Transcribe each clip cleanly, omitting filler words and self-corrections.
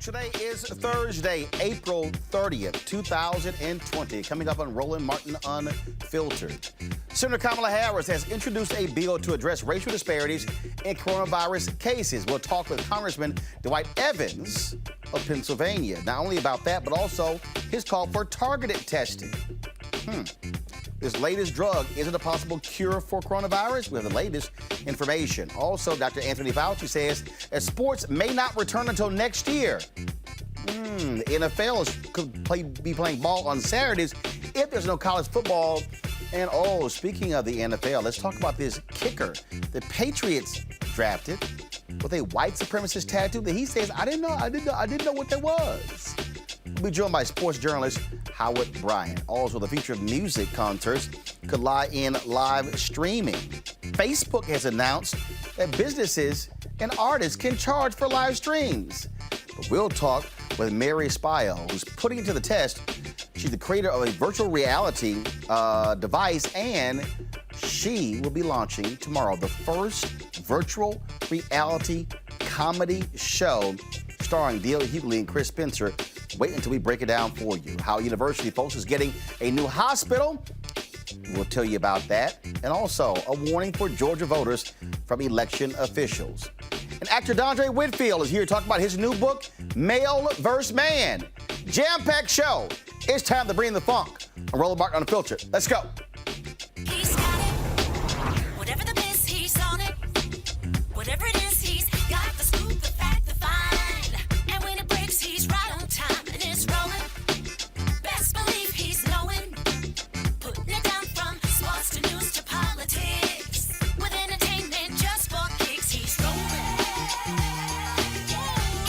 Folks, today is Thursday, April 30th, 2020. Coming up on Roland Martin Unfiltered. Senator Kamala Harris has introduced a bill to address racial disparities in coronavirus cases. We'll talk with Congressman Dwight Evans of Pennsylvania. Not only about that, but also his call for targeted testing. This latest drug, is it a possible cure for coronavirus? We have the latest information. Also, Dr. Anthony Fauci says that sports may not return until next year. The NFL could be playing ball on Saturdays if there's no college football. And speaking of the NFL, let's talk about this kicker the Patriots drafted with a white supremacist tattoo that he says, I didn't know what that was. We'll be joined by sports journalist Howard Bryant. Also, the future of music concerts could lie in live streaming. Facebook has announced that businesses and artists can charge for live streams. But we'll talk with Mary Spio, who's putting it to the test. She's the creator of a virtual reality device, and she will be launching tomorrow the first virtual reality comedy show starring D.L. Hughley and Chris Spencer. Wait until we break it down for you. Howard University, folks, is getting a new hospital. We'll tell you about that. And also, a warning for Georgia voters from election officials. And actor Dondre Whitfield is here to talk about his new book, Male vs. Man. Jam-packed show. It's time to bring the funk. I'm Roland Martin Unfiltered. Let's go. He's got it. Whatever the miss, he's on it. Whatever it is, he's got the scoop, the fact, the find. And when it breaks, he's right on time and it's rolling. Best believe he's knowing. Putting it down from sports to news to politics. With entertainment just for kicks, he's rolling.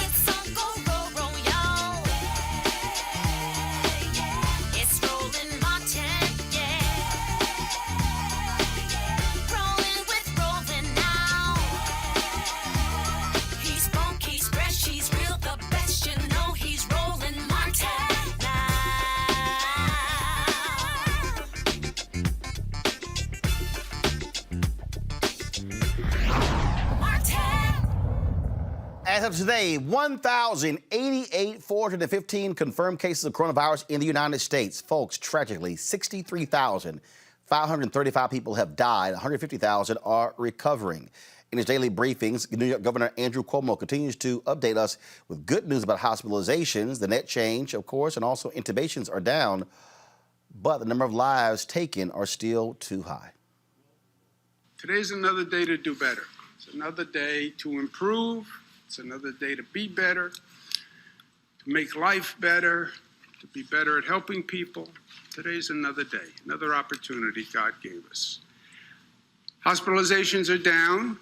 It's on go, roll, y'all. It's Roland Martin, Rolling with Roland now. He's funk, he's fresh, he's real, the best, you know he's Roland Martin now. Martin. As of today, 415 confirmed cases of coronavirus in the United States. Folks, tragically, 63,535 people have died. 150,000 are recovering. In his daily briefings, New York Governor Andrew Cuomo continues to update us with good news about hospitalizations, the net change, of course, and also intubations are down, but the number of lives taken are still too high. Today's another day to do better. It's another day to improve. It's another day to be better, to make life better, to be better at helping people. Today's another day, another opportunity God gave us. Hospitalizations are down.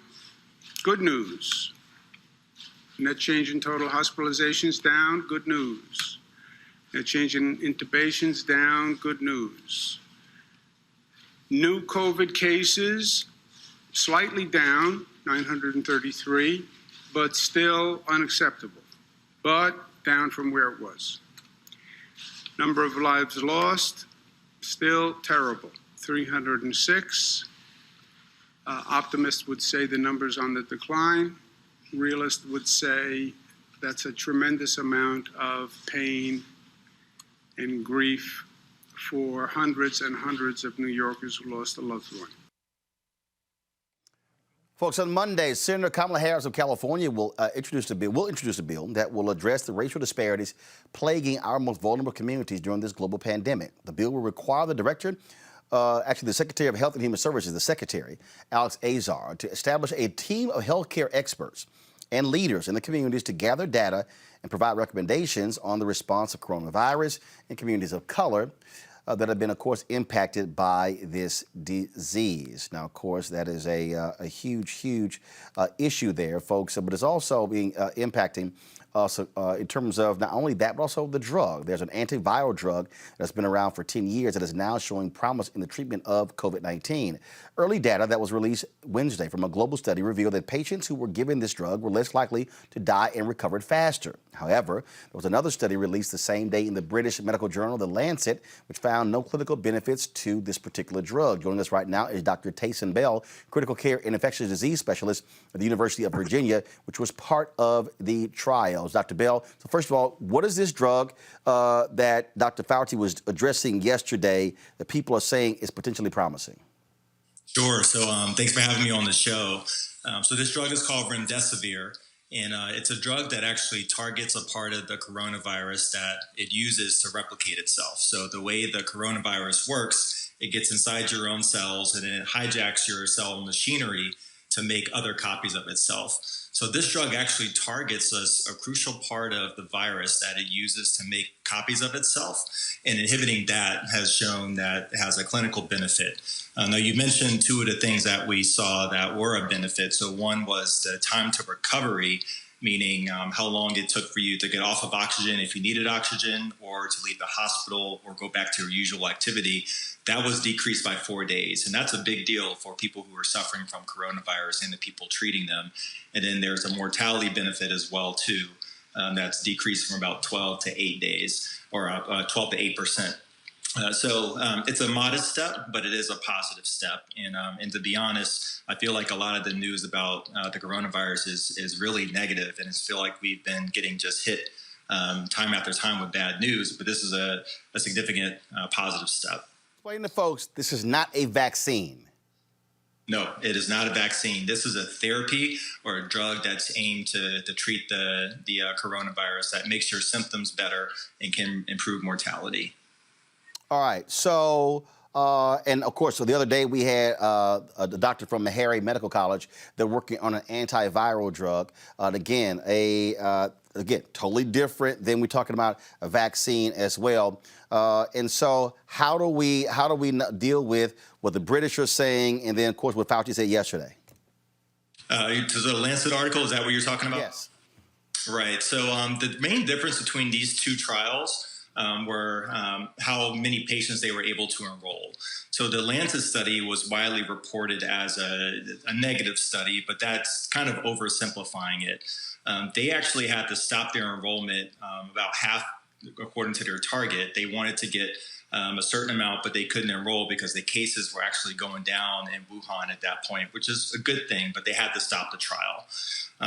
Good news. Net change in total hospitalizations down. Good news. Net change in intubations down. Good news. New COVID cases slightly down, 933, but still unacceptable, but down from where it was. Number of lives lost, still terrible, 306. Optimists would say the number's on the decline. Realists would say that's a tremendous amount of pain and grief for hundreds and hundreds of New Yorkers who lost a loved one. Folks, on Monday, Senator Kamala Harris of California will introduce a bill that will address the racial disparities plaguing our most vulnerable communities during this global pandemic. The bill will require the director, the Secretary of Health and Human Services, the Secretary, Alex Azar, to establish a team of healthcare experts and leaders in the communities to gather data and provide recommendations on the response of coronavirus in communities of color that have been, of course, impacted by this disease. Now, of course, that is a huge issue there, folks, but it's also being impacting us in terms of not only that, but also the drug. There's an antiviral drug that's been around for 10 years that is now showing promise in the treatment of COVID-19. Early data that was released Wednesday from a global study revealed that patients who were given this drug were less likely to die and recovered faster. However, there was another study released the same day in the British medical journal, The Lancet, which found no clinical benefits to this particular drug. Joining us right now is Dr. Tayson Bell, critical care and infectious disease specialist at the University of Virginia, which was part of the trial. details. Dr. Bell, so first of all, what is this drug that Dr. Fauci was addressing yesterday that people are saying is potentially promising? Sure. So thanks for having me on the show. So this drug is called remdesivir, and it's a drug that actually targets a part of the coronavirus that it uses to replicate itself. So the way the coronavirus works, it gets inside your own cells and then it hijacks your cell machinery to make other copies of itself. So this drug actually targets a crucial part of the virus that it uses to make copies of itself, and inhibiting that has shown that it has a clinical benefit. Now, you mentioned two of the things that we saw that were a benefit. So one was the time to recovery, meaning how long it took for you to get off of oxygen if you needed oxygen, or to leave the hospital or go back to your usual activity. That was decreased by 4 days. And that's a big deal for people who are suffering from coronavirus and the people treating them. And then there's a mortality benefit as well, too. That's decreased from about 12 to 8 days, or 12 to 8%. So it's a modest step, but it is a positive step. And to be honest, I feel like a lot of the news about the coronavirus is really negative, and I feel like we've been getting just hit time after time with bad news. But this is a significant positive step. Explain to folks, this is not a vaccine. No, it is not a vaccine. This is a therapy or a drug that's aimed to treat the coronavirus that makes your symptoms better and can improve mortality. All right. So, and of course, so the other day we had the doctor from Meharry Medical College. They're working on an antiviral drug. Again, totally different than we're talking about a vaccine as well. And so, how do we deal with what the British are saying, and then of course what Fauci said yesterday? To the Lancet article, is that what you're talking about? Yes. Right. So the main difference between these two trials were how many patients they were able to enroll. So the Lancet study was widely reported as a negative study, but that's kind of oversimplifying it. They actually had to stop their enrollment about half according to their target. They wanted to get a certain amount, but they couldn't enroll because the cases were actually going down in Wuhan at that point, which is a good thing, but they had to stop the trial.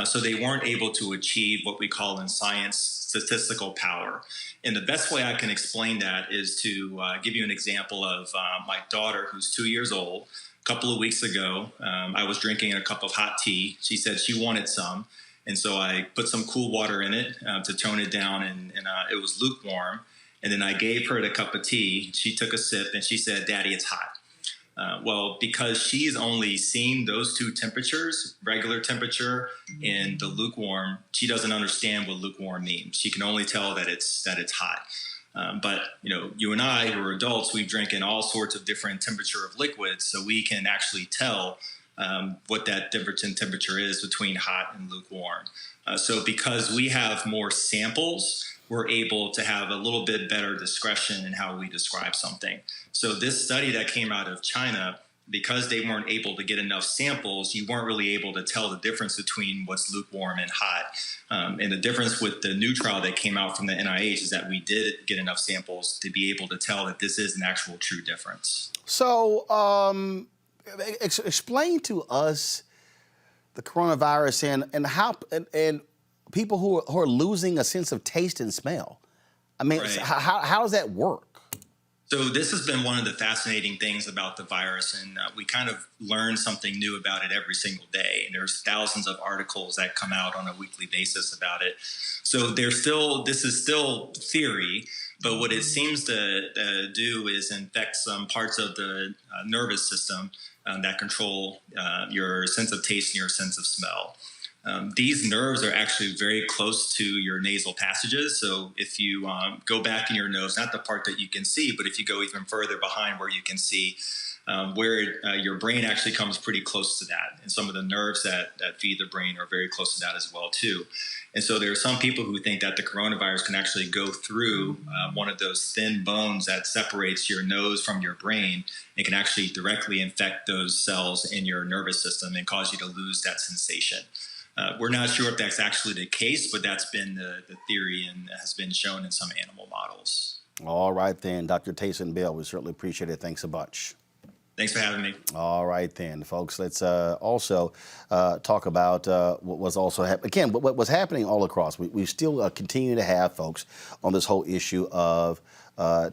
So they weren't able to achieve what we call in science statistical power. And the best way I can explain that is to give you an example of my daughter, who's 2 years old. A couple of weeks ago, I was drinking a cup of hot tea. She said she wanted some. And so I put some cool water in it to tone it down, and it was lukewarm. And then I gave her the cup of tea. She took a sip, and she said, "Daddy, it's hot." Well, because she's only seen those two temperatures, regular temperature and the lukewarm, she doesn't understand what lukewarm means. She can only tell that it's hot. But you and I, who are adults, we've drinking all sorts of different temperature of liquids, so we can actually tell what that difference in temperature is between hot and lukewarm. So because we have more samples, we're able to have a little bit better discretion in how we describe something. So this study that came out of China, because they weren't able to get enough samples, you weren't really able to tell the difference between what's lukewarm and hot. And the difference with the new trial that came out from the NIH is that we did get enough samples to be able to tell that this is an actual true difference. So, explain to us the coronavirus and how and people who are losing a sense of taste and smell. I mean, Right. how does that work? So this has been one of the fascinating things about the virus, and we kind of learn something new about it every single day. And there's thousands of articles that come out on a weekly basis about it. So this is still theory, but what it seems to do is infect some parts of the nervous system that control your sense of taste and your sense of smell. These nerves are actually very close to your nasal passages. So if you go back in your nose, not the part that you can see, but if you go even further behind where you can see, your brain actually comes pretty close to that. And some of the nerves that feed the brain are very close to that as well, too. And so there are some people who think that the coronavirus can actually go through one of those thin bones that separates your nose from your brain. It can actually directly infect those cells in your nervous system and cause you to lose that sensation. We're not sure if that's actually the case, but that's been the theory and has been shown in some animal models. All right, then, Dr. Tayson Bell, we certainly appreciate it. Thanks a bunch. Thanks for having me. All right, then, folks. Let's also talk about what was also again what was happening all across. We still continue to have folks on this whole issue of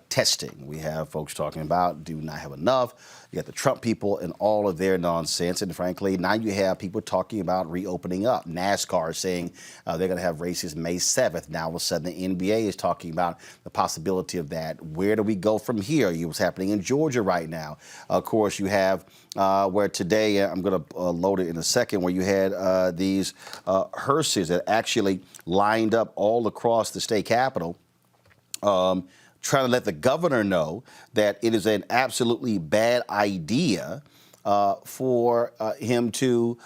testing. We have folks talking about do not have enough. You got the Trump people and all of their nonsense. And frankly, now you have people talking about reopening up. NASCAR is saying they're going to have races May 7th. Now, all of a sudden, the NBA is talking about the possibility of that. Where do we go from here? What's happening in Georgia right now? Of course, you have where today, I'm going to load it in a second, where you had these hearses that actually lined up all across the state capitol. Trying to let the governor know that it is an absolutely bad idea for him to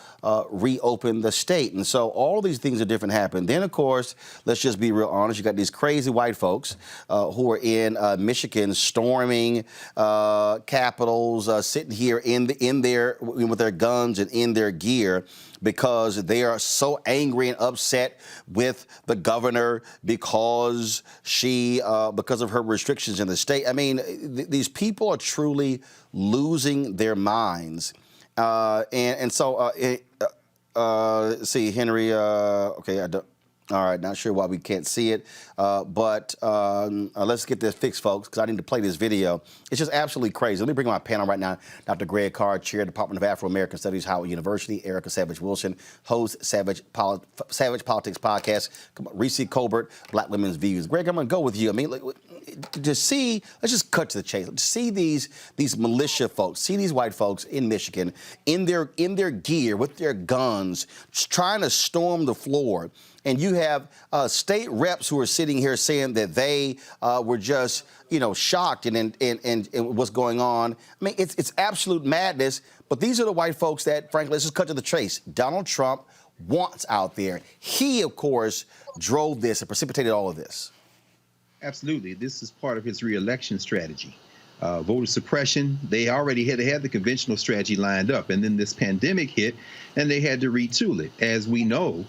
reopen the state. And so all of these things are different happen. Then, of course, let's just be real honest. You got these crazy white folks who are in Michigan storming capitals, sitting here in their with their guns and in their gear, because they are so angry and upset with the governor because because of her restrictions in the state. I mean, these people are truly losing their minds. And so, let's see, Henry, okay, I don't. All right, not sure why we can't see it, but let's get this fixed, folks, because I need to play this video. It's just absolutely crazy. Let me bring my panel right now. Dr. Greg Carr, Chair, Department of Afro-American Studies, Howard University. Erica Savage-Wilson, host, Savage Politics Podcast. Reese Colbert, Black Women's Views. Greg, I'm going to go with you. I mean, let's just cut to the chase. Let's see these militia folks, see these white folks in Michigan in their gear with their guns, trying to storm the floor. And you have state reps who are sitting here saying that they were just, shocked and what's going on. I mean, it's absolute madness. But these are the white folks that, frankly, let's just cut to the chase. Donald Trump wants out there. He, of course, drove this and precipitated all of this. Absolutely. This is part of his reelection strategy. Voter suppression, they already had the conventional strategy lined up. And then this pandemic hit, and they had to retool it. As we know,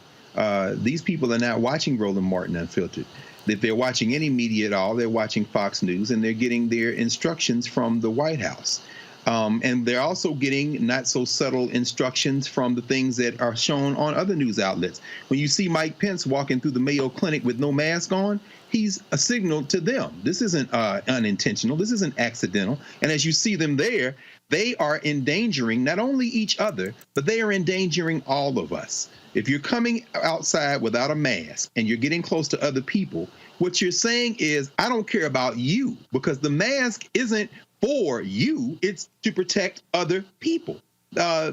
these people are not watching Roland Martin Unfiltered. If they're watching any media at all, they're watching Fox News, and they're getting their instructions from the White House. And they're also getting not so subtle instructions from the things that are shown on other news outlets. When you see Mike Pence walking through the Mayo Clinic with no mask on, he's a signal to them. This isn't unintentional. This isn't accidental. And as you see them there, they are endangering not only each other, but they are endangering all of us. If you're coming outside without a mask and you're getting close to other people, what you're saying is, I don't care about you, because the mask isn't for you, it's to protect other people.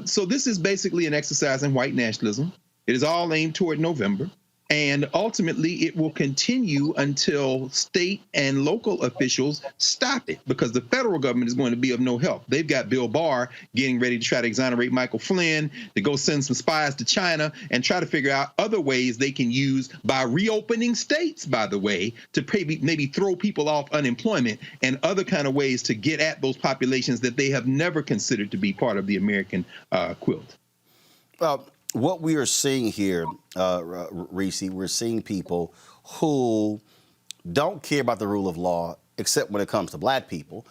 So this is basically an exercise in white nationalism. It is all aimed toward November. And ultimately, it will continue until state and local officials stop it, because the federal government is going to be of no help. They've got Bill Barr getting ready to try to exonerate Michael Flynn, to go send some spies to China and try to figure out other ways they can use, by reopening states, by the way, to maybe throw people off unemployment and other kind of ways to get at those populations that they have never considered to be part of the American quilt. What we are seeing here, Reese, we're seeing people who don't care about the rule of law, except when it comes to black people.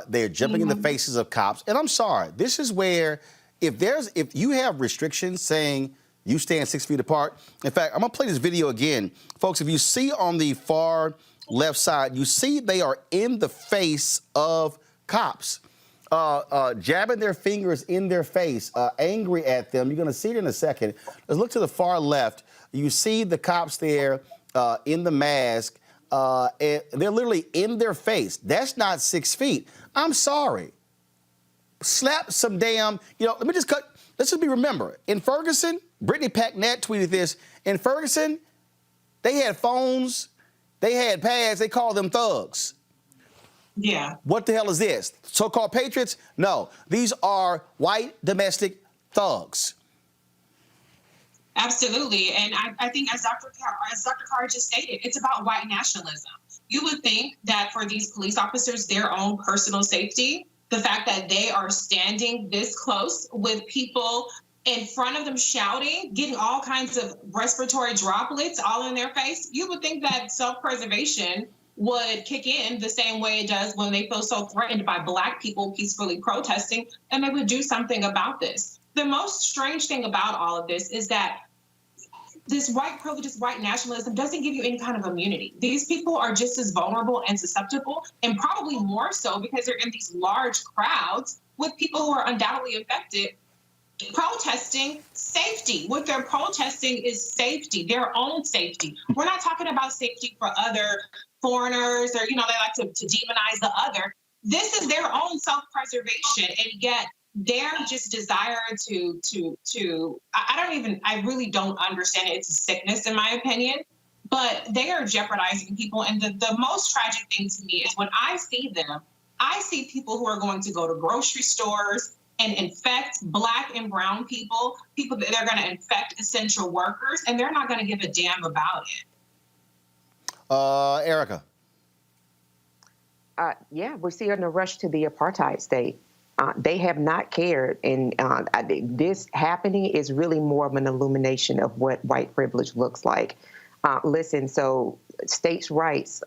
They're jumping in the faces of cops. And I'm sorry, this is where if you have restrictions saying you stand 6 feet apart. In fact, I'm going to play this video again. Folks, if you see on the far left side, you see they are in the face of cops. Jabbing their fingers in their face, angry at them. You're going to see it in a second. Let's look to the far left. You see the cops there in the mask, and they're literally in their face. That's not 6 feet. I'm sorry. Slap some damn, let's just remember, in Ferguson, Brittany Packnett tweeted this. In Ferguson, they had phones, they had pads, they called them thugs. Yeah. What the hell is this? So-called patriots? No, these are white domestic thugs. Absolutely. And I think as Dr. Carr just stated, it's about white nationalism. You would think that for these police officers, their own personal safety, the fact that they are standing this close with people in front of them shouting, getting all kinds of respiratory droplets all in their face, you would think that self-preservation would kick in the same way it does when they feel so threatened by Black people peacefully protesting, and they would do something about this. The most strange thing about all of this is that this white privilege, this white nationalism doesn't give you any kind of immunity. These people are just as vulnerable and susceptible, and probably more so because they're in these large crowds with people who are undoubtedly infected, protesting safety. What they're protesting is safety, their own safety. We're not talking about safety for other foreigners or, they like to demonize the other. This is their own self-preservation, and yet their just desire I really don't understand it. It's a sickness, in my opinion, but they are jeopardizing people. And the most tragic thing to me is when I see them, I see people who are going to go to grocery stores and infect Black and brown people that they're going to infect essential workers, and they're not going to give a damn about it. Erica. Yeah, we're seeing a rush to the apartheid state. They have not cared, and this happening is really more of an illumination of what white privilege looks like. Listen, so states' rights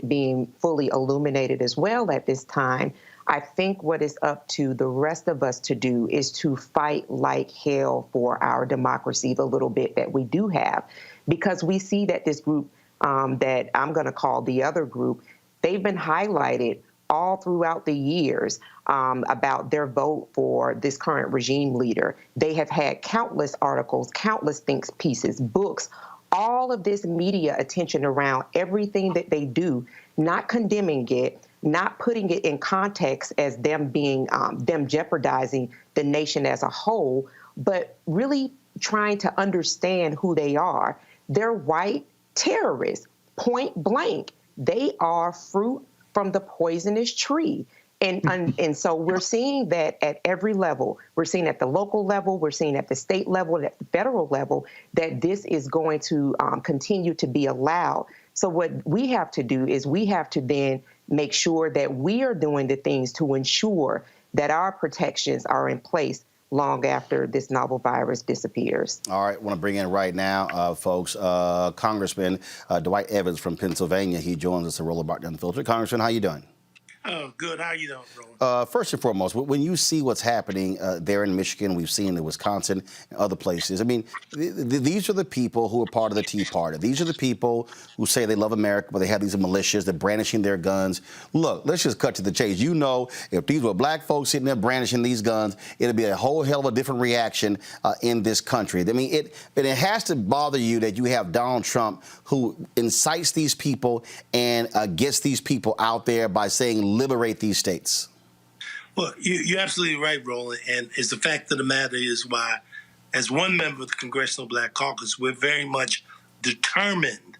being fully illuminated as well at this time, I think what is up to the rest of us to do is to fight like hell for our democracy, the little bit that we do have, because we see that this group that I'm going to call the other group, they've been highlighted all throughout the years about their vote for this current regime leader. They have had countless articles, countless think pieces, books, all of this media attention around everything that they do, not condemning it, not putting it in context as them being, them jeopardizing the nation as a whole, but really trying to understand who they are. They're white terrorists, point blank. They are fruit from the poisonous tree. And so we're seeing that at every level. We're seeing at the local level, we're seeing at the state level, and at the federal level, that this is going to continue to be allowed. So what we have to do is we have to then make sure that we are doing the things to ensure that our protections are in place long after this novel virus disappears. All right, I want to bring in right now, folks, Congressman Dwight Evans from Pennsylvania. He joins us at Roland Martin Unfiltered. Congressman, how you doing? Oh, good. How you doing, Roland? First and foremost, when you see what's happening there in Michigan, we've seen in Wisconsin and other places. I mean, these are the people who are part of the Tea Party. These are the people who say they love America, but they have these militias. They're brandishing their guns. Look, let's just cut to the chase. You know, if these were Black folks sitting there brandishing these guns, it'd be a whole hell of a different reaction in this country. I mean, it has to bother you that you have Donald Trump who incites these people and gets these people out there by saying liberate these states. Well, you're absolutely right, Roland. And it's the fact of the matter is why, as one member of the Congressional Black Caucus, we're very much determined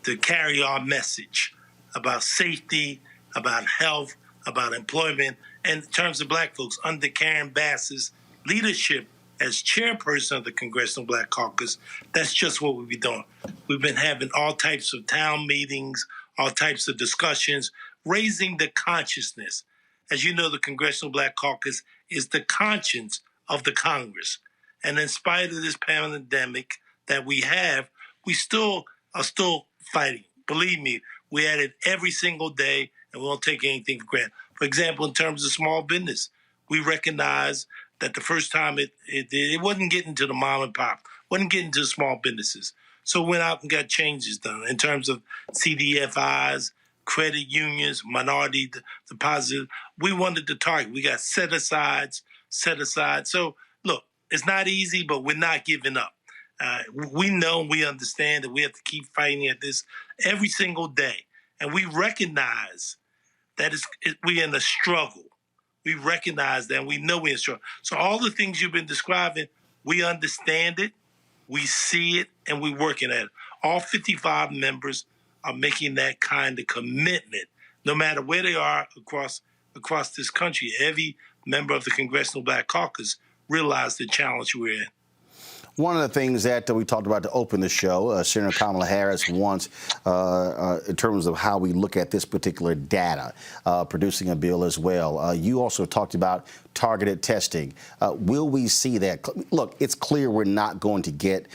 to carry our message about safety, about health, about employment. And in terms of Black folks, under Karen Bass's leadership as chairperson of the Congressional Black Caucus, that's just what we'll be doing. We've been having all types of town meetings, all types of discussions, raising the consciousness. As you know, the Congressional Black Caucus is the conscience of the Congress. And in spite of this pandemic that we have, we are still fighting. Believe me, we're at it every single day, and we won't take anything for granted. For example, in terms of small business, we recognize that the first time it wasn't getting to the mom and pop, wasn't getting to the small businesses. So we went out and got changes done in terms of CDFIs, credit unions, minority deposit. We wanted to target. We got set aside. So, look, it's not easy, but we're not giving up. We know, we understand that we have to keep fighting at this every single day. And we recognize that we're in a struggle. We recognize that, and we know we're in a struggle. So all the things you've been describing, we understand it, we see it, and we're working at it. All 55 members are making that kind of commitment, no matter where they are across this country. Every member of the Congressional Black Caucus realized the challenge we're in. One of the things that we talked about to open the show, Senator Kamala Harris wants, in terms of how we look at this particular data, producing a bill as well. You also talked about targeted testing. Will we see that? Look, it's clear we're not going to get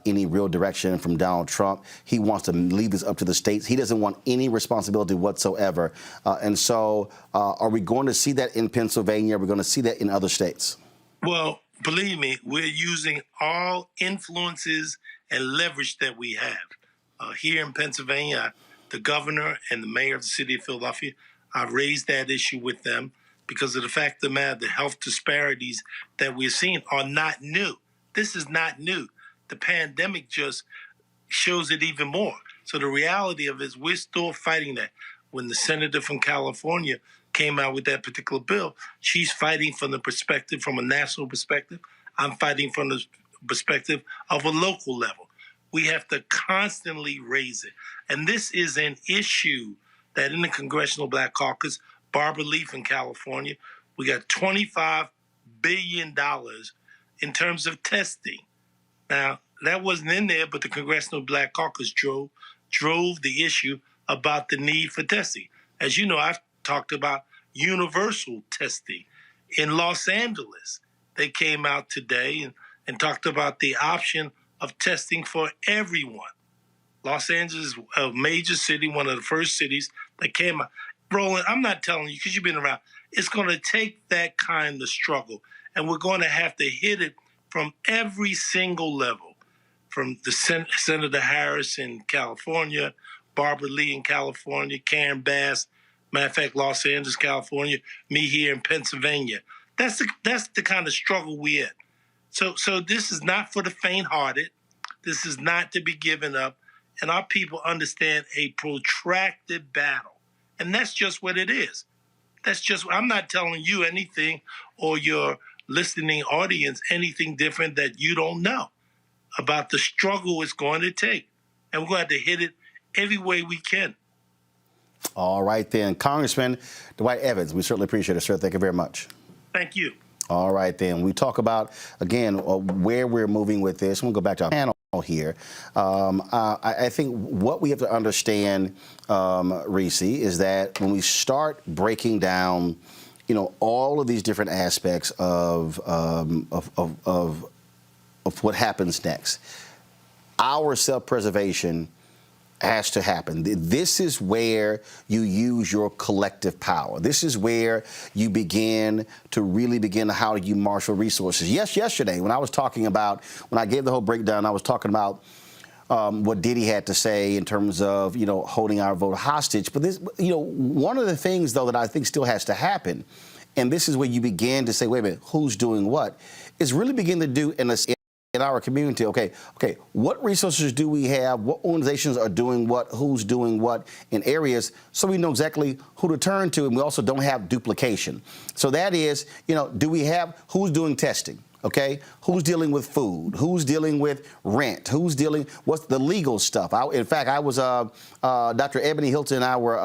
any real direction from Donald Trump. He wants to leave this up to the states. He doesn't want any responsibility whatsoever. And so are we going to see that in Pennsylvania? Are we going to see that in other states? Well, believe me, we're using all influences and leverage that we have. Here in Pennsylvania, the governor and the mayor of the city of Philadelphia, I've raised that issue with them because of the fact of the matter, the health disparities that we're seeing are not new. This is not new. The pandemic just shows it even more. So the reality of it is we're still fighting that. When the senator from California came out with that particular bill, she's fighting from the perspective, from a national perspective. I'm fighting from the perspective of a local level. We have to constantly raise it. And this is an issue that in the Congressional Black Caucus, Barbara Lee from California, we got $25 billion in terms of testing. Now, that wasn't in there, but the Congressional Black Caucus drove the issue about the need for testing. As you know, I've talked about universal testing. In Los Angeles, they came out today and talked about the option of testing for everyone. Los Angeles, a major city, one of the first cities that came out. Roland, I'm not telling you, because you've been around, it's going to take that kind of struggle, and we're going to have to hit it from every single level, from the Senator Harris in California, Barbara Lee in California, Karen Bass, matter of fact, Los Angeles, California, me here in Pennsylvania. That's the kind of struggle we're in. So this is not for the faint-hearted. This is not to be given up. And our people understand a protracted battle. And that's just what it is. I'm not telling you anything or your listening audience anything different that you don't know about the struggle it's going to take. And we're going to have to hit it every way we can. All right, then. Congressman Dwight Evans, we certainly appreciate it, sir. Thank you very much. Thank you. All right, then. We talk about, again, where we're moving with this. We'll go back to our panel here. I think what we have to understand, Reese, is that when we start breaking down, all of these different aspects of what happens next, our self-preservation has to happen. This is where you use your collective power. This is where you begin how you marshal resources. Yes, yesterday when I gave the whole breakdown, I was talking about what Diddy had to say in terms of, holding our vote hostage. But this, one of the things though that I think still has to happen, and this is where you begin to say, wait a minute, who's doing what, is really begin to do in our community, okay, what resources do we have? What organizations are doing what? Who's doing what in areas, so we know exactly who to turn to, and we also don't have duplication. So that is, who's doing testing? Okay, who's dealing with food? Who's dealing with rent? What's the legal stuff? In fact, I was Dr. Ebony Hilton and I were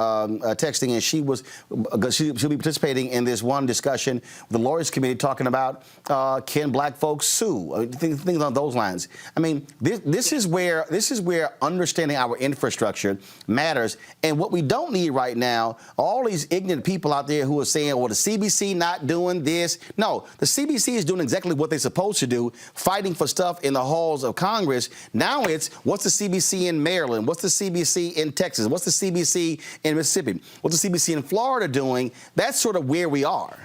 texting, and she'll be participating in this one discussion with the Lawyers Committee talking about can black folks sue? Things on those lines. I mean, this is where understanding our infrastructure matters. And what we don't need right now, all these ignorant people out there who are saying, well, the CBC not doing this. No, the CBC is doing exactly what they're supposed to do, fighting for stuff in the halls of Congress. Now it's, what's the CBC in Maryland? What's the CBC in Texas? What's the CBC in Mississippi? What's the CBC in Florida doing? That's sort of where we are.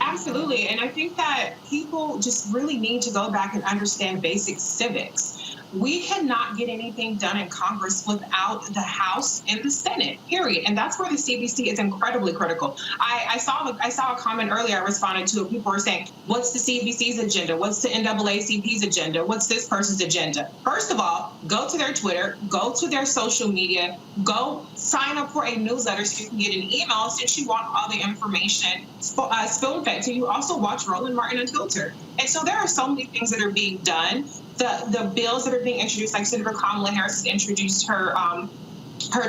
Absolutely. And I think that people just really need to go back and understand basic civics. We cannot get anything done in Congress without the House and the Senate, period. And that's where the CBC is incredibly critical. I saw a comment earlier I responded to it. People were saying, what's the CBC's agenda? What's the NAACP's agenda? What's this person's agenda? First of all, go to their Twitter, go to their social media, go sign up for a newsletter so you can get an email since you want all the information spoon-fed. So you also watch Roland Martin Unfiltered. And so there are so many things that are being done. The bills that are being introduced, like Senator Kamala Harris has introduced her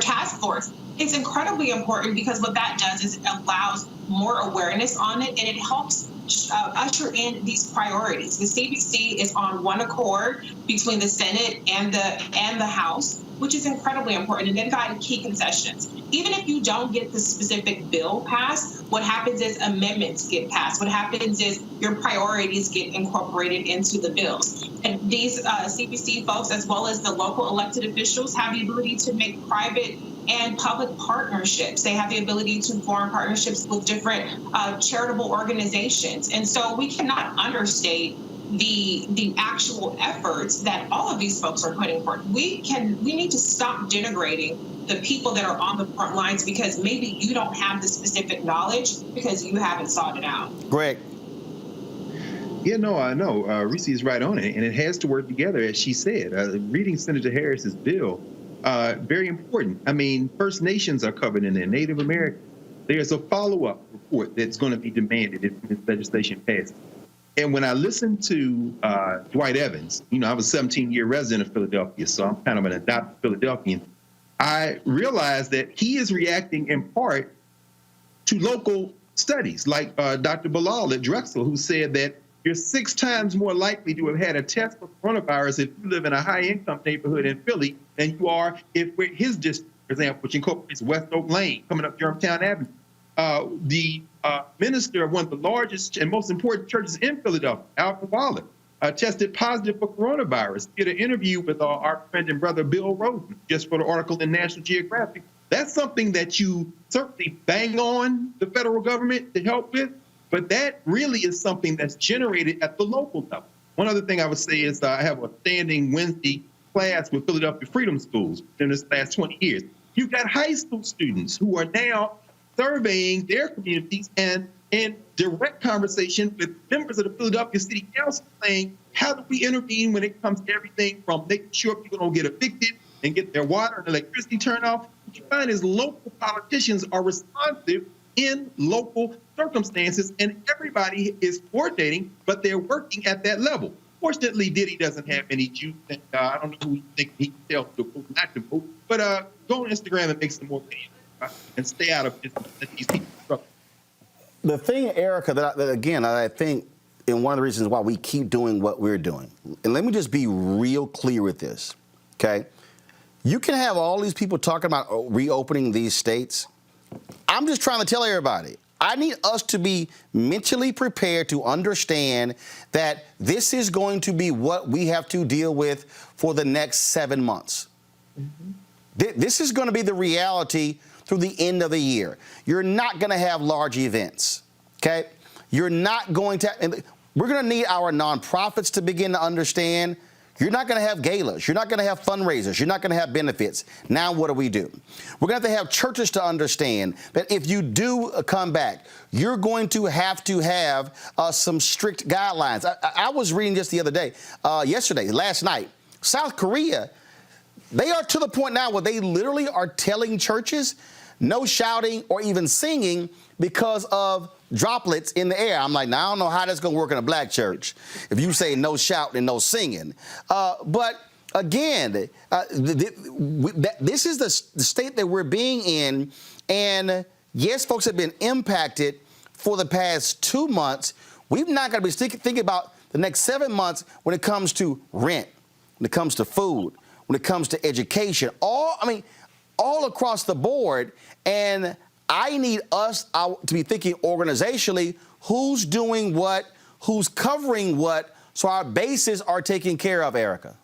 task force. It's incredibly important because what that does is it allows more awareness on it, and it helps usher in these priorities. The CBC is on one accord between the Senate and the House, which is incredibly important, and they've got key concessions. Even if you don't get the specific bill passed, what happens is amendments get passed. What happens is your priorities get incorporated into the bills. And these CBC folks, as well as the local elected officials, have the ability to make private and public partnerships. They have the ability to form partnerships with different charitable organizations. And so we cannot understate the actual efforts that all of these folks are putting forth. We need to stop denigrating the people that are on the front lines because maybe you don't have the specific knowledge because you haven't sought it out. Greg. Yeah, no, I know. Reese is right on it, and it has to work together, as she said. Reading Senator Harris's bill, very important. I mean, First Nations are covered in there, Native Americans. There's a follow-up report that's going to be demanded if this legislation passes. And when I listened to Dwight Evans, you know, I was a 17-year resident of Philadelphia, so I'm kind of an adopted Philadelphian. I realized that he is reacting in part to local studies, like Dr. Bilal at Drexel, who said that you're 6 times more likely to have had a test for coronavirus if you live in a high-income neighborhood in Philly than you are if we're his district, for example, which incorporates West Oak Lane, coming up Germantown Avenue. The minister of one of the largest and most important churches in Philadelphia, Alfred Waller, tested positive for coronavirus. Did an interview with our friend and brother Bill Roden, just for the article in National Geographic. That's something that you certainly bang on the federal government to help with, but that really is something that's generated at the local level. One other thing I would say is I have a standing Wednesday class with Philadelphia Freedom Schools in this last 20 years. You've got high school students who are now surveying their communities and in direct conversation with members of the Philadelphia City Council saying, how do we intervene when it comes to everything from making sure people don't get evicted and get their water and electricity turned off? What you find is local politicians are responsive in local circumstances, and everybody is coordinating, but they're working at that level. Fortunately, Diddy doesn't have any juice, and I don't know who you think he can tell to vote, not to vote, but go on Instagram and make some more videos and stay out of business. Let these people struggle. The thing, Erica, that again, I think, and one of the reasons why we keep doing what we're doing, and let me just be real clear with this, okay? You can have all these people talking about reopening these states. I'm just trying to tell everybody, I need us to be mentally prepared to understand that this is going to be what we have to deal with for the next 7 months. Mm-hmm. This is going to be the reality through the end of the year. You're not going to have large events, okay? You're not going to, and we're going to need our nonprofits to begin to understand. You're not going to have galas. You're not going to have fundraisers. You're not going to have benefits. Now what do? We're going to have churches to understand that if you do come back, you're going to have some strict guidelines. I was reading just the other day, last night, South Korea, they are to the point now where they literally are telling churches no shouting or even singing because of droplets in the air. I'm like, now I don't know how that's going to work in a black church if you say no shouting and no singing. But again, this is the state that we're being in. And yes, folks have been impacted for the past 2 months. We've not got to be thinking about the next 7 months when it comes to rent, when it comes to food, when it comes to education, all across the board. And I need us to be thinking organizationally, who's doing what, who's covering what, so our bases are taken care of, Erica.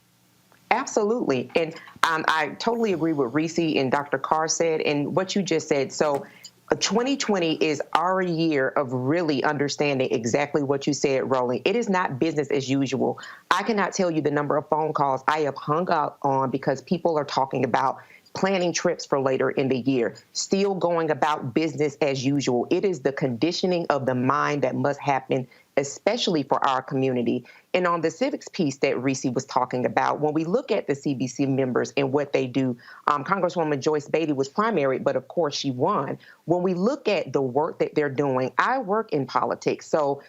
Absolutely. And I totally agree with Reese and Dr. Carr said and what you just said. So 2020 is our year of really understanding exactly what you said, Roland. It is not business as usual. I cannot tell you the number of phone calls I have hung up on because people are talking about planning trips for later in the year, still going about business as usual. It is the conditioning of the mind that must happen, especially for our community. And on the civics piece that Reese was talking about, when we look at the CBC members and what they do, Congresswoman Joyce Beatty was primary, but of course she won. When we look at the work that they're doing, I work in politics, so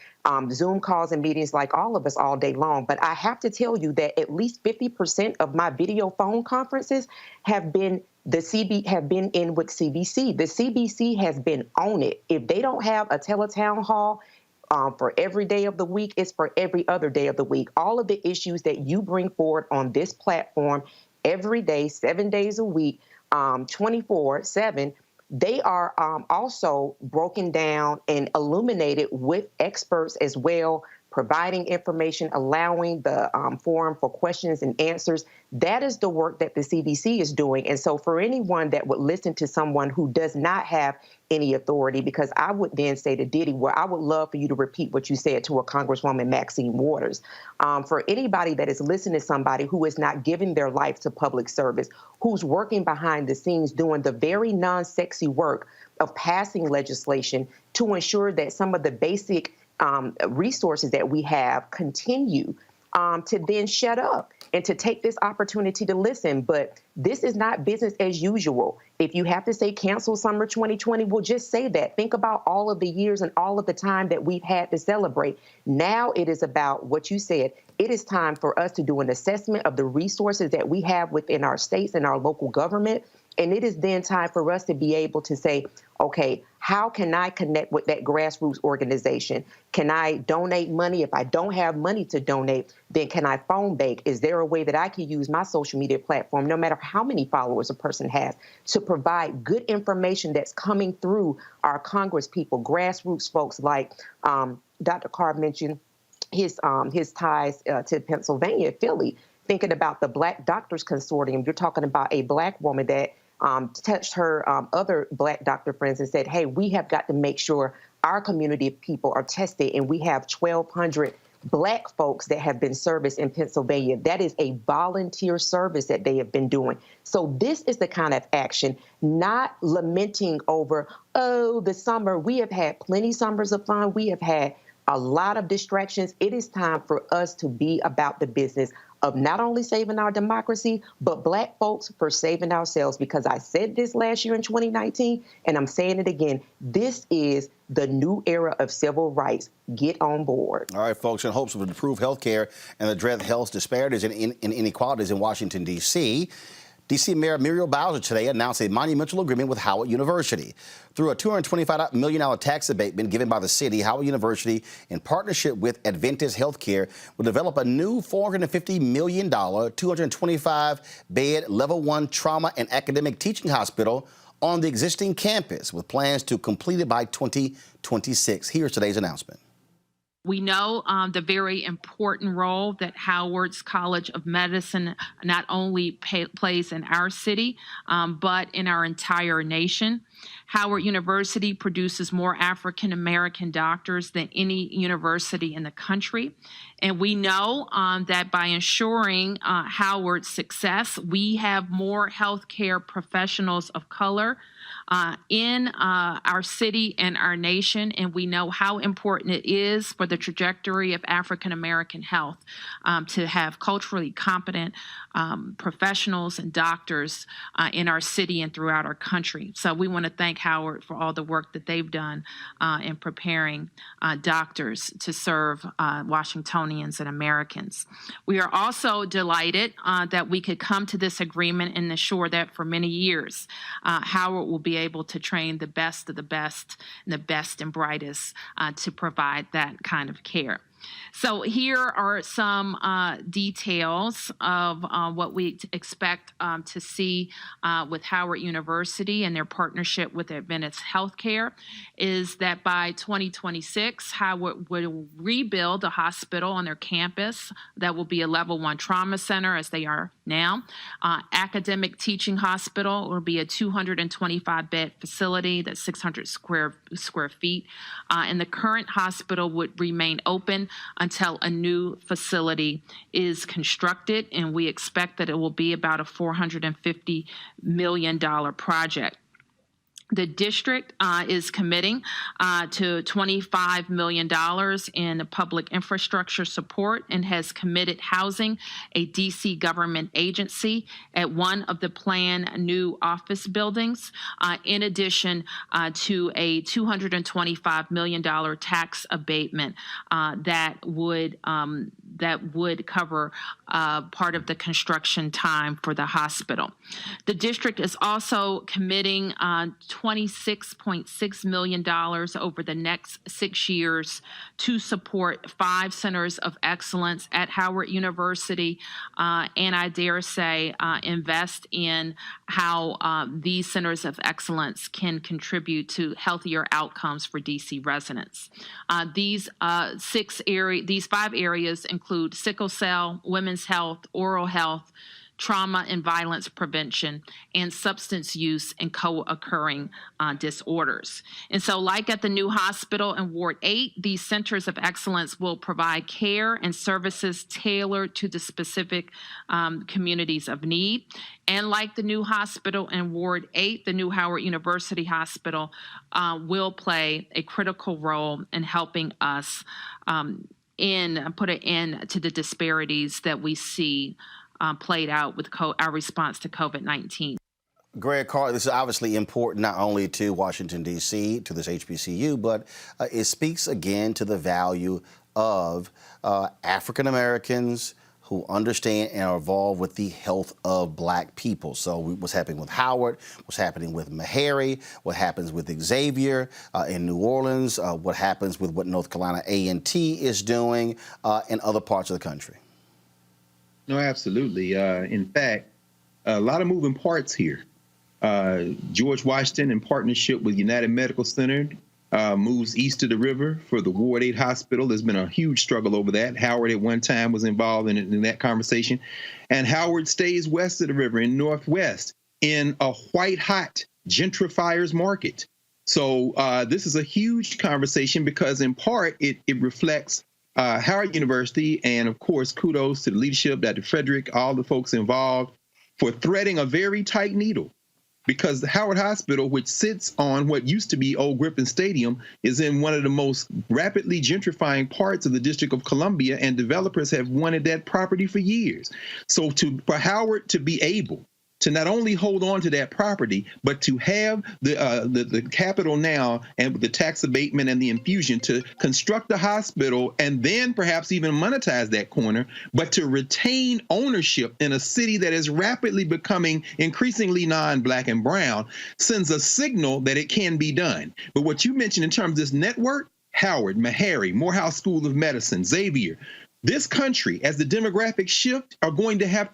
Zoom calls and meetings like all of us all day long. But I have to tell you that at least 50% of my video phone conferences have been the CB have been in with CBC. The CBC has been on it. If they don't have a teletown hall for every day of the week, it's for every other day of the week. All of the issues that you bring forward on this platform every day, 7 days a week, 24/7, they are also broken down and illuminated with experts as well, providing information, allowing the forum for questions and answers. That is the work that the CDC is doing. And so for anyone that would listen to someone who does not have any authority, because I would then say to Diddy, well, I would love for you to repeat what you said to a Congresswoman Maxine Waters. For anybody that is listening to somebody who is not giving their life to public service, who's working behind the scenes doing the very non-sexy work of passing legislation to ensure that some of the basic resources that we have continue, to then shut up and to take this opportunity to listen. But this is not business as usual. If you have to say cancel summer 2020, well, just say that. Think about all of the years and all of the time that we've had to celebrate. Now it is about what you said. It is time for us to do an assessment of the resources that we have within our states and our local government. And it is then time for us to be able to say, okay, how can I connect with that grassroots organization? Can I donate money? If I don't have money to donate, then can I phone bank? Is there a way that I can use my social media platform, no matter how many followers a person has, to provide good information that's coming through our Congress people, grassroots folks like Dr. Carr mentioned his ties to Pennsylvania, Philly, thinking about the Black Doctors Consortium. You're talking about a Black woman that touched her other Black doctor friends and said, hey, we have got to make sure our community of people are tested. And we have 1,200 Black folks that have been serviced in Pennsylvania. That is a volunteer service that they have been doing. So this is the kind of action, not lamenting over, oh, the summer. We have had plenty summers of fun. We have had a lot of distractions. It is time for us to be about the business of not only saving our democracy, but Black folks for saving ourselves. Because I said this last year in 2019, and I'm saying it again, this is the new era of civil rights. Get on board. All right, folks, in hopes of improved health care and address health disparities and inequalities in Washington, D.C., D.C. Mayor Muriel Bowser today announced a monumental agreement with Howard University. Through a $225 million tax abatement given by the city, Howard University, in partnership with Adventist Healthcare, will develop a new $450 million, 225-bed Level 1 trauma and academic teaching hospital on the existing campus, with plans to complete it by 2026. Here's today's announcement. We know the very important role that Howard's College of Medicine not only plays in our city, but in our entire nation. Howard University produces more African American doctors than any university in the country. And we know that by ensuring Howard's success, we have more healthcare professionals of color in our city and our nation, and we know how important it is for the trajectory of African American health to have culturally competent professionals and doctors in our city and throughout our country. So we want to thank Howard for all the work that they've done in preparing doctors to serve Washingtonians and Americans. We are also delighted that we could come to this agreement and ensure that for many years, Howard will be able to train the best of the best and the best and brightest to provide that kind of care. So here are some details of what we expect to see with Howard University and their partnership with Adventist Healthcare is that by 2026, Howard will rebuild a hospital on their campus that will be a Level 1 trauma center as they are now. Academic teaching hospital will be a 225-bed facility that's 600 square feet. And the current hospital would remain open until a new facility is constructed, and we expect that it will be about a $450 million project. The district is committing to $25 million in public infrastructure support and has committed housing a DC government agency at one of the planned new office buildings, in addition to a $225 million tax abatement that would cover part of the construction time for the hospital. The district is also committing $26.6 million over the next 6 years to support 5 centers of excellence at Howard University, and I dare say invest in how these centers of excellence can contribute to healthier outcomes for DC residents. These 5 areas include sickle cell, women's health, oral health, trauma and violence prevention, and substance use and co-occurring disorders. And so, like at the new hospital in Ward 8, these centers of excellence will provide care and services tailored to the specific communities of need. And like the new hospital in Ward 8, the new Howard University Hospital will play a critical role in helping us put an end to the disparities that we see played out with our response to COVID-19. Greg Carr, this is obviously important not only to Washington, D.C., to this HBCU, but it speaks again to the value of African Americans who understand and are involved with the health of Black people. So what's happening with Howard, what's happening with Meharry, what happens with Xavier in New Orleans, what happens with what North Carolina A&T is doing in other parts of the country. No, absolutely. In fact, a lot of moving parts here. George Washington, in partnership with United Medical Center, moves east of the river for the Ward 8 hospital. There's been a huge struggle over that. Howard at one time was involved in that conversation. And Howard stays west of the river in Northwest in a white-hot gentrifiers market. So this is a huge conversation because in part it reflects Howard University, and of course, kudos to the leadership, Dr. Frederick, all the folks involved, for threading a very tight needle. Because the Howard Hospital, which sits on what used to be Old Griffin Stadium, is in one of the most rapidly gentrifying parts of the District of Columbia, and developers have wanted that property for years. So for Howard to be able to not only hold on to that property, but to have the capital now and with the tax abatement and the infusion to construct a hospital and then perhaps even monetize that corner, but to retain ownership in a city that is rapidly becoming increasingly non-Black and brown, sends a signal that it can be done. But what you mentioned in terms of this network, Howard, Meharry, Morehouse School of Medicine, Xavier, this country, as the demographics shift, is going to have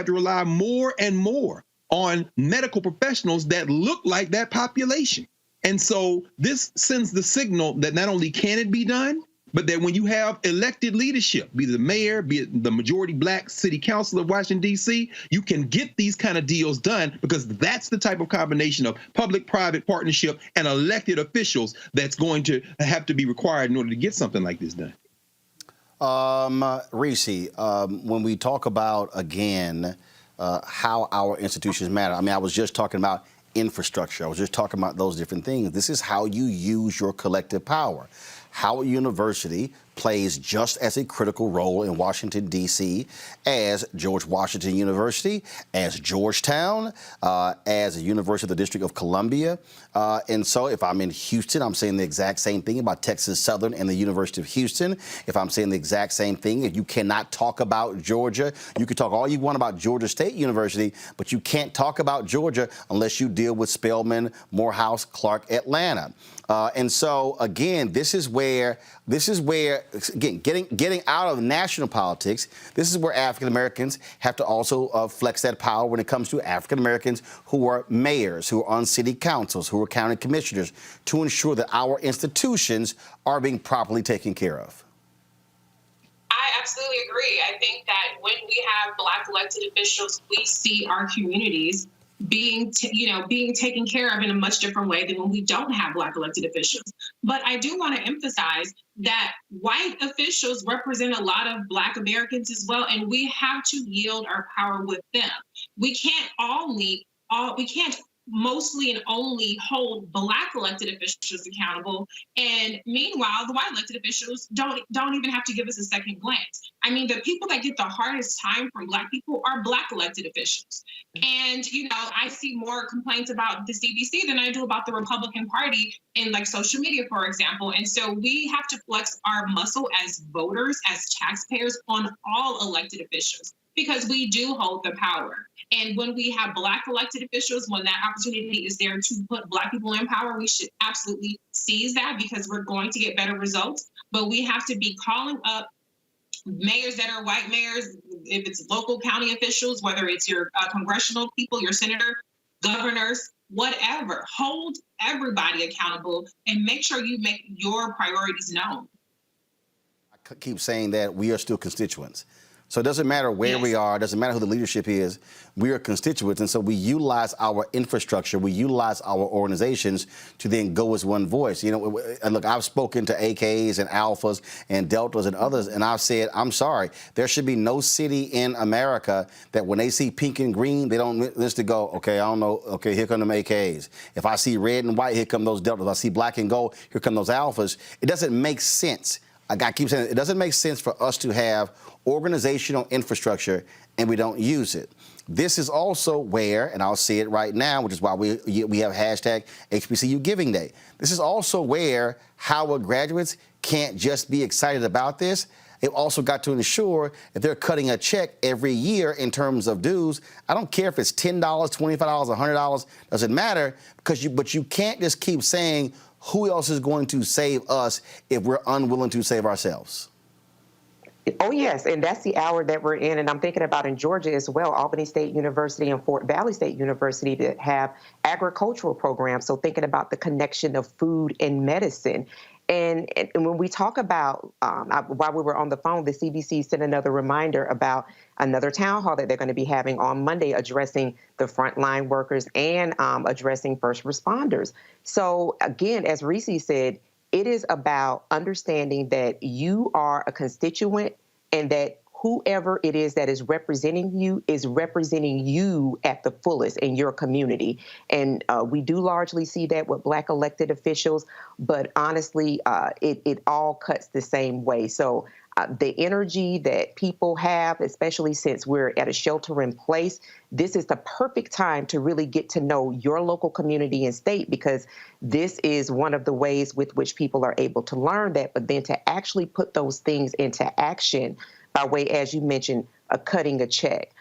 to rely more and more on medical professionals that look like that population. And so this sends the signal that not only can it be done, but that when you have elected leadership, be it the mayor, be it the majority Black city council of Washington, D.C., you can get these kind of deals done because that's the type of combination of public-private partnership and elected officials that's going to have to be required in order to get something like this done. Reese, when we talk about, again, how our institutions matter, I mean, I was just talking about infrastructure. I was just talking about those different things. This is how you use your collective power. Howard University plays just as a critical role in Washington, D.C. as George Washington University, as Georgetown, as a University of the District of Columbia. And so if I'm in Houston, I'm saying the exact same thing about Texas Southern and the University of Houston. If I'm saying the exact same thing, if you cannot talk about Georgia, you can talk all you want about Georgia State University, but you can't talk about Georgia unless you deal with Spelman, Morehouse, Clark, Atlanta. And so, again, this is where, again, getting out of national politics, this is where African Americans have to also flex that power when it comes to African Americans who are mayors, who are on city councils, who are county commissioners, to ensure that our institutions are being properly taken care of. I absolutely agree. I think that when we have Black elected officials, we see our communities being taken care of in a much different way than when we don't have Black elected officials. But I do want to emphasize that white officials represent a lot of Black Americans as well, and we have to yield our power with them. We can't mostly and only hold Black elected officials accountable, and meanwhile, the white elected officials don't even have to give us a second glance. I mean, the people that get the hardest time from Black people are Black elected officials. And, you know, I see more complaints about the CDC than I do about the Republican Party in like social media, for example. And so we have to flex our muscle as voters, as taxpayers, on all elected officials, because we do hold the power. And when we have Black elected officials, when that opportunity is there to put Black people in power, we should absolutely seize that, because we're going to get better results. But we have to be calling up mayors that are white mayors, if it's local county officials, whether it's your congressional people, your senator, governors, whatever. Hold everybody accountable and make sure you make your priorities known. I keep saying that we are still constituents. So it doesn't matter where we are, it doesn't matter who the leadership is, we are constituents. And so we utilize our infrastructure, we utilize our organizations to then go as one voice. You know, and look, I've spoken to AKs and Alphas and Deltas and others, and I've said, I'm sorry, there should be no city in America that when they see pink and green, they don't just to go, okay, I don't know, okay, here come them AKs. If I see red and white, here come those Deltas. If I see black and gold, here come those Alphas. It doesn't make sense. I keep saying it doesn't make sense for us to have organizational infrastructure and we don't use it. This is also where, and I'll say it right now, which is why we have hashtag HBCU Giving Day. This is also where Howard graduates can't just be excited about this. They've also got to ensure that they're cutting a check every year in terms of dues. I don't care if it's $10, $25, $100, doesn't matter, but you can't just keep saying who else is going to save us if we're unwilling to save ourselves. Oh, yes, and that's the hour that we're in. And I'm thinking about in Georgia as well, Albany State University and Fort Valley State University that have agricultural programs. So thinking about the connection of food and medicine. And when we talk about, while we were on the phone, the CDC sent another reminder about another town hall that they're going to be having on Monday addressing the frontline workers and addressing first responders. So again, as Reese said, it is about understanding that you are a constituent and that whoever it is that is representing you at the fullest in your community. And we do largely see that with Black elected officials, but honestly, it all cuts the same way. So the energy that people have, especially since we're at a shelter in place, this is the perfect time to really get to know your local community and state, because this is one of the ways with which people are able to learn that, but then to actually put those things into action by way, as you mentioned, cutting a check.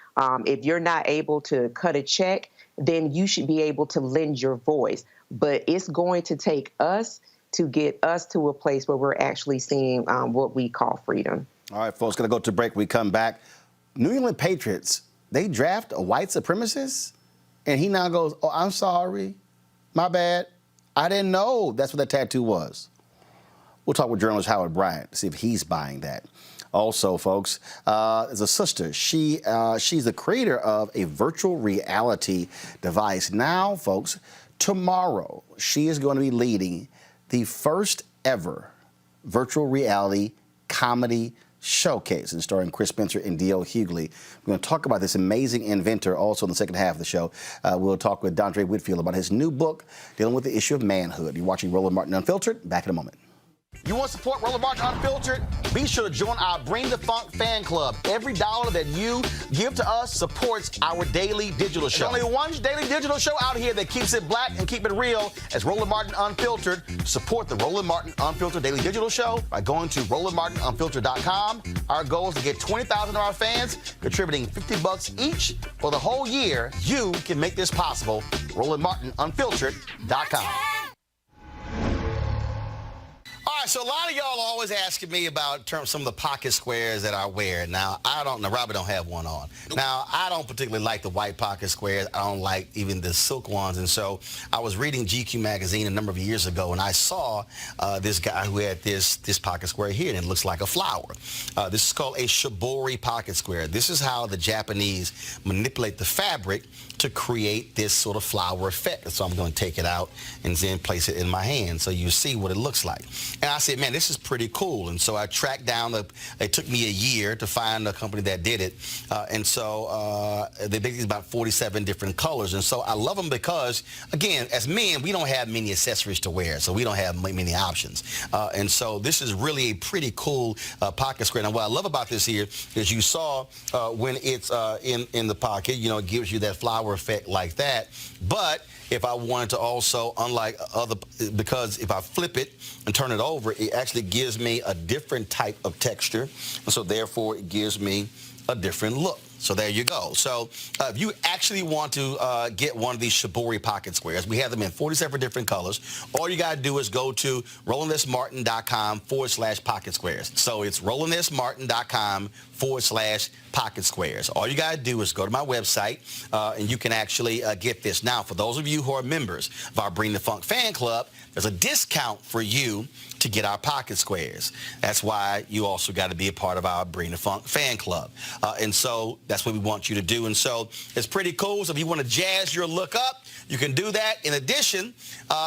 If you're not able to cut a check, then you should be able to lend your voice. But it's going to take us to get us to a place where we're actually seeing what we call freedom. All right, folks, going to go to break. We come back. New England Patriots, they draft a white supremacist, and he now goes, oh, I'm sorry, my bad. I didn't know that's what that tattoo was. We'll talk with journalist Howard Bryant to see if he's buying that. Also, folks, there's a sister. She's the creator of a virtual reality device. Now, folks, tomorrow, she is going to be leading the first ever virtual reality comedy showcase, and starring Chris Spencer and D.L. Hughley. We're going to talk about this amazing inventor also in the second half of the show. We'll talk with Dondre Whitfield about his new book dealing with the issue of manhood. You're watching Roland Martin Unfiltered. Back in a moment. You want to support Roland Martin Unfiltered? Be sure to join our Bring the Funk fan club. Every dollar that you give to us supports our daily digital show. There's only one daily digital show out here that keeps it black and keep it real as Roland Martin Unfiltered. Support the Roland Martin Unfiltered daily digital show by going to RolandMartinUnfiltered.com. Our goal is to get 20,000 of our fans contributing $50 each for the whole year. You can make this possible. RolandMartinUnfiltered.com. All right, so a lot of y'all are always asking me about some of the pocket squares that I wear. Now, Robert don't have one on. Now, I don't particularly like the white pocket squares. I don't like even the silk ones. And so I was reading GQ magazine a number of years ago, and I saw this guy who had this pocket square here, and it looks like a flower. This is called a shibori pocket square. This is how the Japanese manipulate the fabric to create this sort of flower effect. So I'm going to take it out and then place it in my hand so you see what it looks like. And I said, man, this is pretty cool. And so I tracked down, it took me a year to find a company that did it. And so they make these about 47 different colors. And so I love them because, again, as men, we don't have many accessories to wear, so we don't have many options. And so this is really a pretty cool pocket square. Now, what I love about this here is you saw when it's in the pocket, you know, it gives you that flower effect like that. But if I wanted to also, unlike other, because if I flip it and turn it over, it actually gives me a different type of texture. And so therefore, it gives me a different look. So there you go. So if you actually want to get one of these Shibori pocket squares, we have them in 47 different colors. All you got to do is go to RolandSMartin.com/pocket squares. So it's RolandSMartin.com/pocket squares. All you got to do is go to my website, and you can actually get this. Now, for those of you who are members of our Bring the Funk fan club, there's a discount for you to get our pocket squares. That's why you also got to be a part of our Bring the Funk fan club. And so that's what we want you to do. And so it's pretty cool. So if you want to jazz your look up, you can do that. In addition,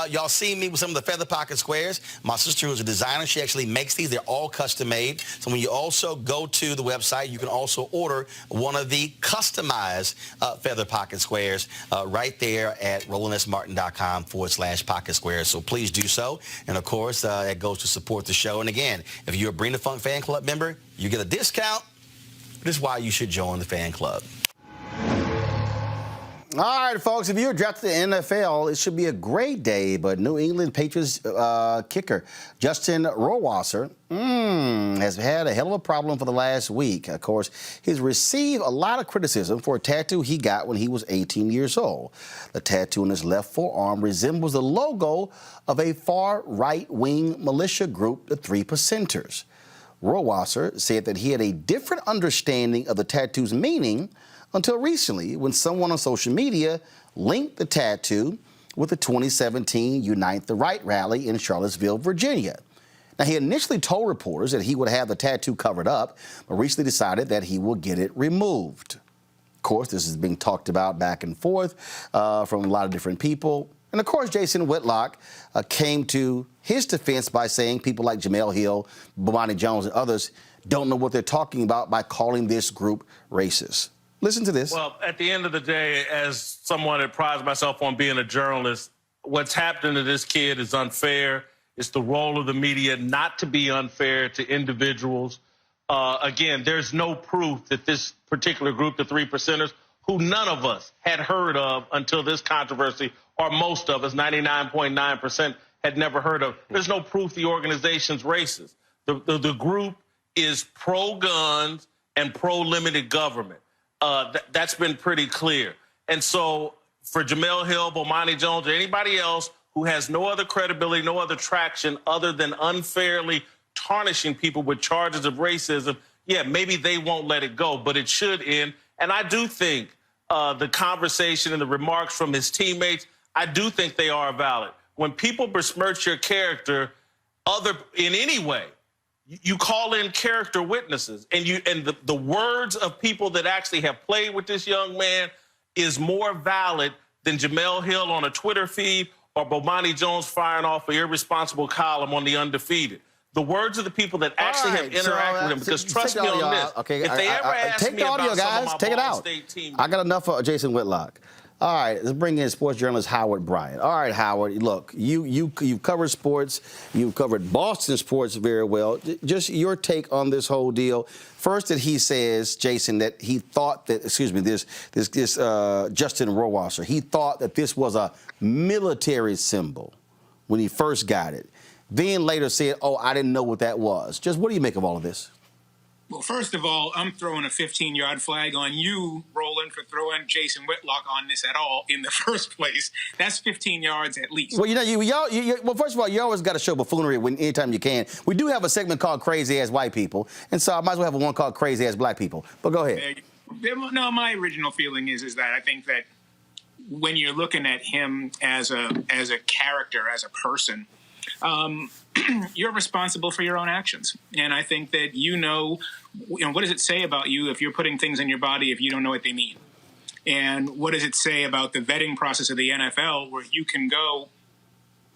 y'all see me with some of the feather pocket squares. My sister, who's a designer, she actually makes these. They're all custom made. So when you also go to the website, you can also order one of the customized feather pocket squares right there at RolandSMartin.com/pocket squares. So please do so. And of course, that goes to support the show. And again, if you're a Bring the Funk fan club member, you get a discount. This is why you should join the fan club. All right, folks, if you're drafted to the NFL, it should be a great day. But New England Patriots kicker Justin Rohrwasser has had a hell of a problem for the last week. Of course, he's received a lot of criticism for a tattoo he got when he was 18 years old. The tattoo on his left forearm resembles the logo of a far right-wing militia group, the 3 Percenters. Rohrwasser said that he had a different understanding of the tattoo's meaning until recently, when someone on social media linked the tattoo with the 2017 Unite the Right rally in Charlottesville, Virginia. Now, he initially told reporters that he would have the tattoo covered up, but recently decided that he will get it removed. Of course, this is being talked about back and forth from a lot of different people. And of course, Jason Whitlock came to his defense by saying people like Jamel Hill, Bomani Jones, and others don't know what they're talking about by calling this group racist. Listen to this. Well, at the end of the day, as someone that prides myself on being a journalist, what's happening to this kid is unfair. It's the role of the media not to be unfair to individuals. Again, there's no proof that this particular group, the 3 Percenters, who none of us had heard of until this controversy, or most of us, 99.9%, had never heard of. There's no proof the organization's racist. The group is pro-guns and pro-limited government. That's been pretty clear. And so for Jamel Hill, Bomani Jones, or anybody else who has no other credibility, no other traction other than unfairly tarnishing people with charges of racism, yeah, maybe they won't let it go, but it should end. And I do think the conversation and the remarks from his teammates, I do think they are valid. When people besmirch your character in any way, you call in character witnesses, and the words of people that actually have played with this young man is more valid than Jamel Hill on a Twitter feed or Bomani Jones firing off an irresponsible column on The Undefeated. The words of the people that actually have interacted with him, because trust me on this, okay, if they ever ask me about some of my Ball State teammates. I got enough of Jason Whitlock. All right, let's bring in sports journalist Howard Bryant. All right, Howard, look, you've covered sports. You've covered Boston sports very well. Just your take on this whole deal. First, that he says, Jason, that he thought that, this Justin Rohrwasser, he thought that this was a military symbol when he first got it. Then later said, oh, I didn't know what that was. Just what do you make of all of this? Well, first of all, I'm throwing a 15-yard flag on you, Roland, for throwing Jason Whitlock on this at all in the first place. That's 15 yards at least. Well, well, first of all, you always got to show buffoonery anytime you can. We do have a segment called Crazy Ass White People, and so I might as well have one called Crazy Ass Black People. But go ahead. No, my original feeling is that I think that when you're looking at him as a character, as a person, you're responsible for your own actions. And I think that what does it say about you if you're putting things in your body if you don't know what they mean? And what does it say about the vetting process of the NFL where you can go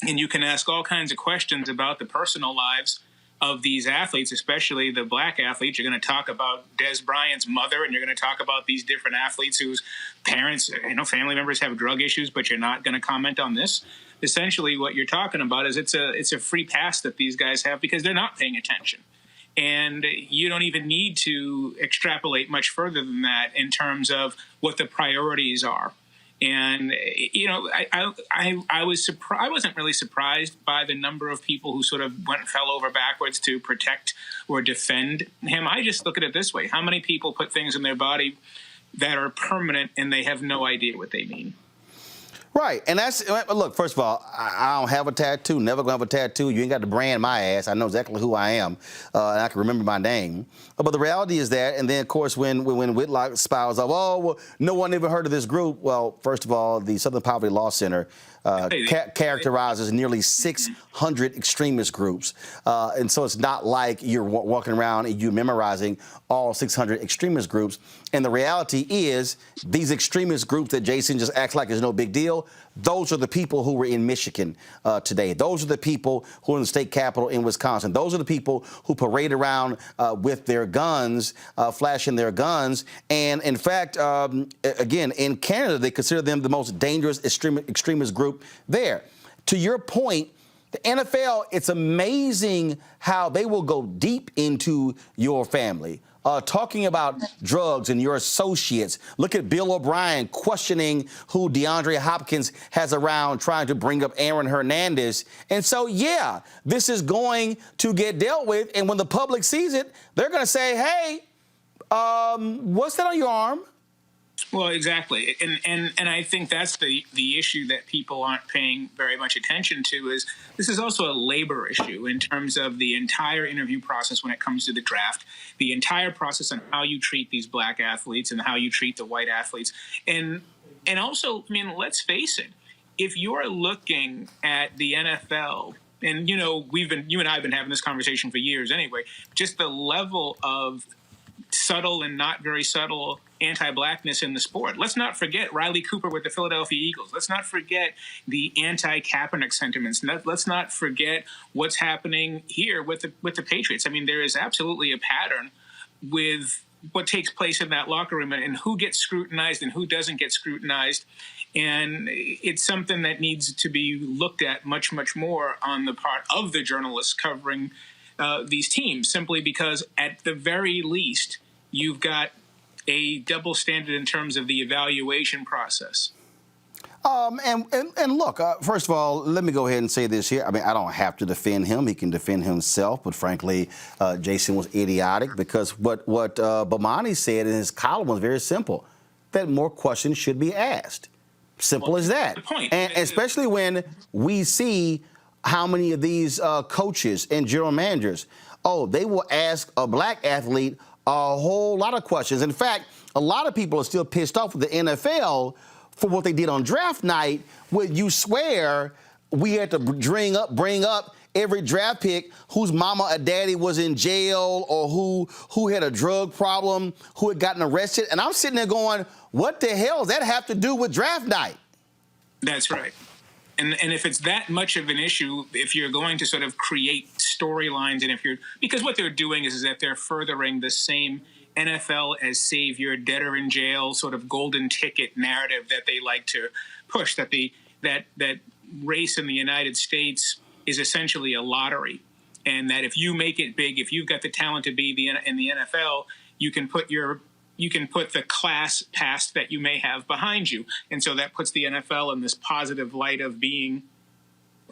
and you can ask all kinds of questions about the personal lives of these athletes, especially the black athletes. You're going to talk about Des Bryant's mother, and you're going to talk about these different athletes whose parents, family members have drug issues, but you're not going to comment on this. Essentially, what you're talking about is it's a free pass that these guys have because they're not paying attention. And you don't even need to extrapolate much further than that in terms of what the priorities are. And, I was surprised. I wasn't really surprised by the number of people who sort of fell over backwards to protect or defend him. I just look at it this way. How many people put things in their body that are permanent and they have no idea what they mean? Right. And look, first of all, I don't have a tattoo, never gonna have a tattoo. You ain't got to brand my ass. I know exactly who I am, and I can remember my name. But the reality is that, and then, of course, when Whitlock spouts off, well, no one ever heard of this group. Well, first of all, the Southern Poverty Law Center characterizes nearly 600 extremist groups. And so it's not like you're walking around and you're memorizing all 600 extremist groups. And the reality is these extremist groups that Jason just acts like is no big deal, those are the people who were in Michigan today. Those are the people who are in the state capitol in Wisconsin. Those are the people who parade around with their guns, flashing their guns. And in fact, again, in Canada, they consider them the most dangerous extremist group there. To your point, the NFL, it's amazing how they will go deep into your family. Talking about drugs and your associates. Look at Bill O'Brien questioning who DeAndre Hopkins has around, trying to bring up Aaron Hernandez. And so, yeah, this is going to get dealt with. And when the public sees it, they're going to say, hey, what's that on your arm? Well, exactly. And I think that's the issue that people aren't paying very much attention to is this is also a labor issue in terms of the entire interview process when it comes to the draft, the entire process on how you treat these black athletes and how you treat the white athletes. And also, I mean, let's face it, if you're looking at the NFL, and, you and I have been having this conversation for years anyway, just the level of subtle and not very subtle anti-blackness in the sport. Let's not forget Riley Cooper with the Philadelphia Eagles. Let's not forget the anti-Kaepernick sentiments. Let's not forget what's happening here with the Patriots. I mean, there is absolutely a pattern with what takes place in that locker room and who gets scrutinized and who doesn't get scrutinized. And it's something that needs to be looked at much, much more on the part of the journalists covering these teams, simply because at the very least, you've got a double standard in terms of the evaluation process. And look, first of all, let me go ahead and say this here. I mean, I don't have to defend him. He can defend himself. But frankly, Jason was idiotic because what Bomani said in his column was very simple, that more questions should be asked. Simple as that. The point. And especially when we see how many of these coaches and general managers, they will ask a black athlete a whole lot of questions. In fact, a lot of people are still pissed off with the NFL for what they did on draft night, where you swear we had to bring up every draft pick whose mama or daddy was in jail or who had a drug problem, who had gotten arrested. And I'm sitting there going, what the hell does that have to do with draft night? That's right. And if it's that much of an issue, if you're going to sort of create storylines, and because what they're doing is that they're furthering the same NFL as savior, debtor in jail sort of golden ticket narrative that they like to push, that that race in the United States is essentially a lottery, and that if you make it big, if you've got the talent to be in the NFL, you can put the class past that you may have behind you. And so that puts the NFL in this positive light of being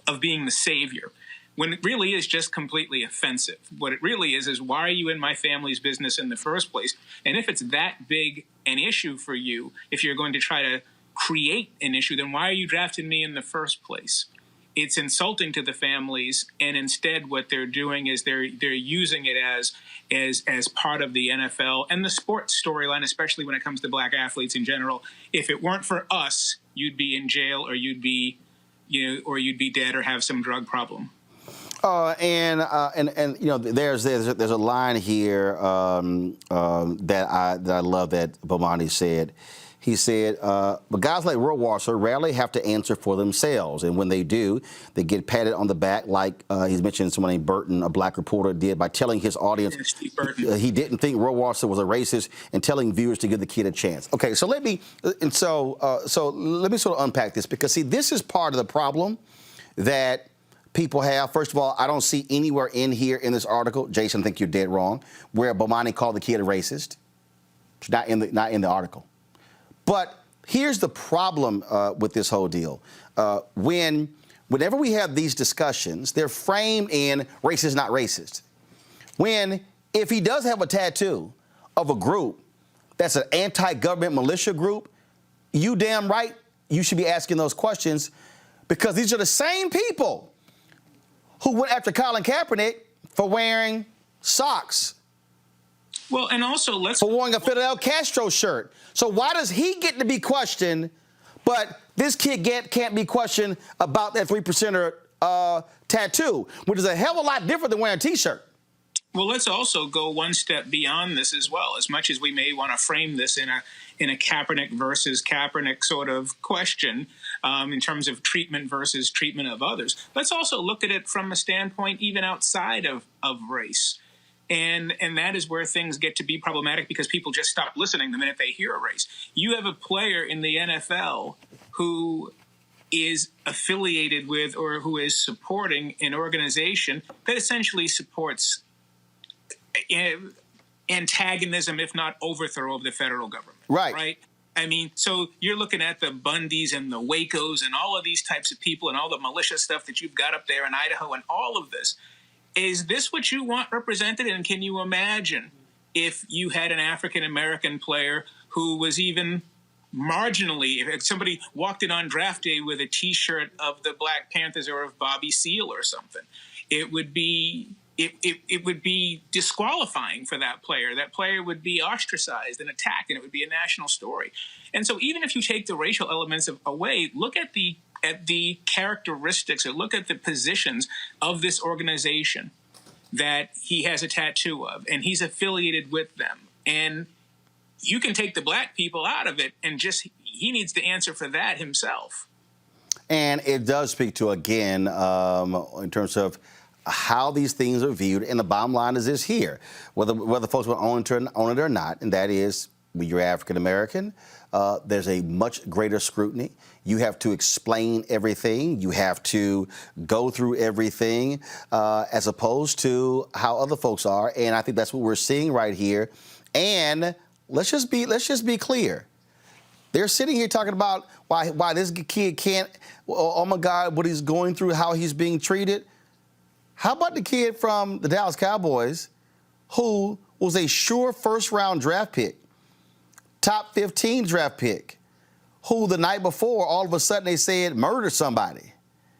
the savior, when it really is just completely offensive. What it really is why are you in my family's business in the first place? And if it's that big an issue for you, if you're going to try to create an issue, then why are you drafting me in the first place? It's insulting to the families, and instead what they're doing is they're using it as part of the NFL and the sports storyline, especially when it comes to black athletes in general. If it weren't for us, you'd be in jail, or you'd be dead, or have some drug problem. And there's a line here that I love that Bomani said. He said, but guys like Rohrwasser rarely have to answer for themselves. And when they do, they get patted on the back like he's mentioned someone named Burton, a black reporter, did by telling his audience he didn't think Rohrwasser was a racist and telling viewers to give the kid a chance. Okay, so let me sort of unpack this, because, see, this is part of the problem that people have. First of all, I don't see anywhere in here in this article, Jason, I think you're dead wrong, where Bomani called the kid a racist. It's not in the article. But here's the problem with this whole deal. Whenever we have these discussions, they're framed in racist, not racist. If he does have a tattoo of a group that's an anti-government militia group, you damn right you should be asking those questions, because these are the same people who went after Colin Kaepernick for wearing socks. Well, and also for wearing a Fidel Castro shirt. So why does he get to be questioned, but this kid can't be questioned about that 3%er tattoo, which is a hell of a lot different than wearing a T-shirt? Well, let's also go one step beyond this as well. As much as we may want to frame this in a Kaepernick versus Kaepernick sort of question in terms of treatment versus treatment of others, let's also look at it from a standpoint even outside of race. And that is where things get to be problematic, because people just stop listening the minute they hear a race. You have a player in the NFL who is affiliated with or who is supporting an organization that essentially supports antagonism, if not overthrow, of the federal government. Right? I mean, so you're looking at the Bundys and the Wacos and all of these types of people and all the militia stuff that you've got up there in Idaho and all of this. Is this what you want represented? And can you imagine if you had an African-American player who was even marginally, if somebody walked in on draft day with a T-shirt of the Black Panthers or of Bobby Seale or something, it would be disqualifying for that player. That player would be ostracized and attacked, and it would be a national story. And so even if you take the racial elements away, look at the characteristics, or look at the positions of this organization that he has a tattoo of, and he's affiliated with them. And you can take the black people out of it, and he needs to answer for that himself. And it does speak to, again, in terms of how these things are viewed. And the bottom line is this here, whether folks will own it or not, and that is, when you're African American, there's a much greater scrutiny. You have to explain everything. You have to go through everything, as opposed to how other folks are. And I think that's what we're seeing right here. And let's just be clear. They're sitting here talking about why this kid can't. Oh my God, what he's going through, how he's being treated. How about the kid from the Dallas Cowboys, who was a sure first-round draft pick, top 15 draft pick, who the night before, all of a sudden they said murdered somebody.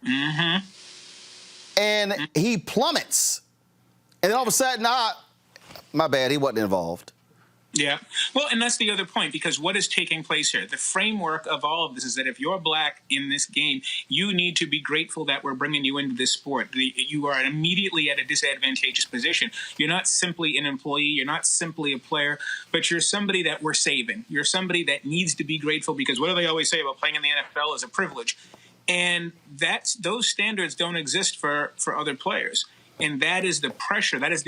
Mm-hmm. And he plummets. And then all of a sudden, my bad, he wasn't involved. Yeah. Well, and that's the other point, because what is taking place here? The framework of all of this is that if you're black in this game, you need to be grateful that we're bringing you into this sport. You are immediately at a disadvantageous position. You're not simply an employee. You're not simply a player, but you're somebody that we're saving. You're somebody that needs to be grateful, because what do they always say about playing in the NFL is a privilege? And those standards don't exist for other players. And that is the pressure. That is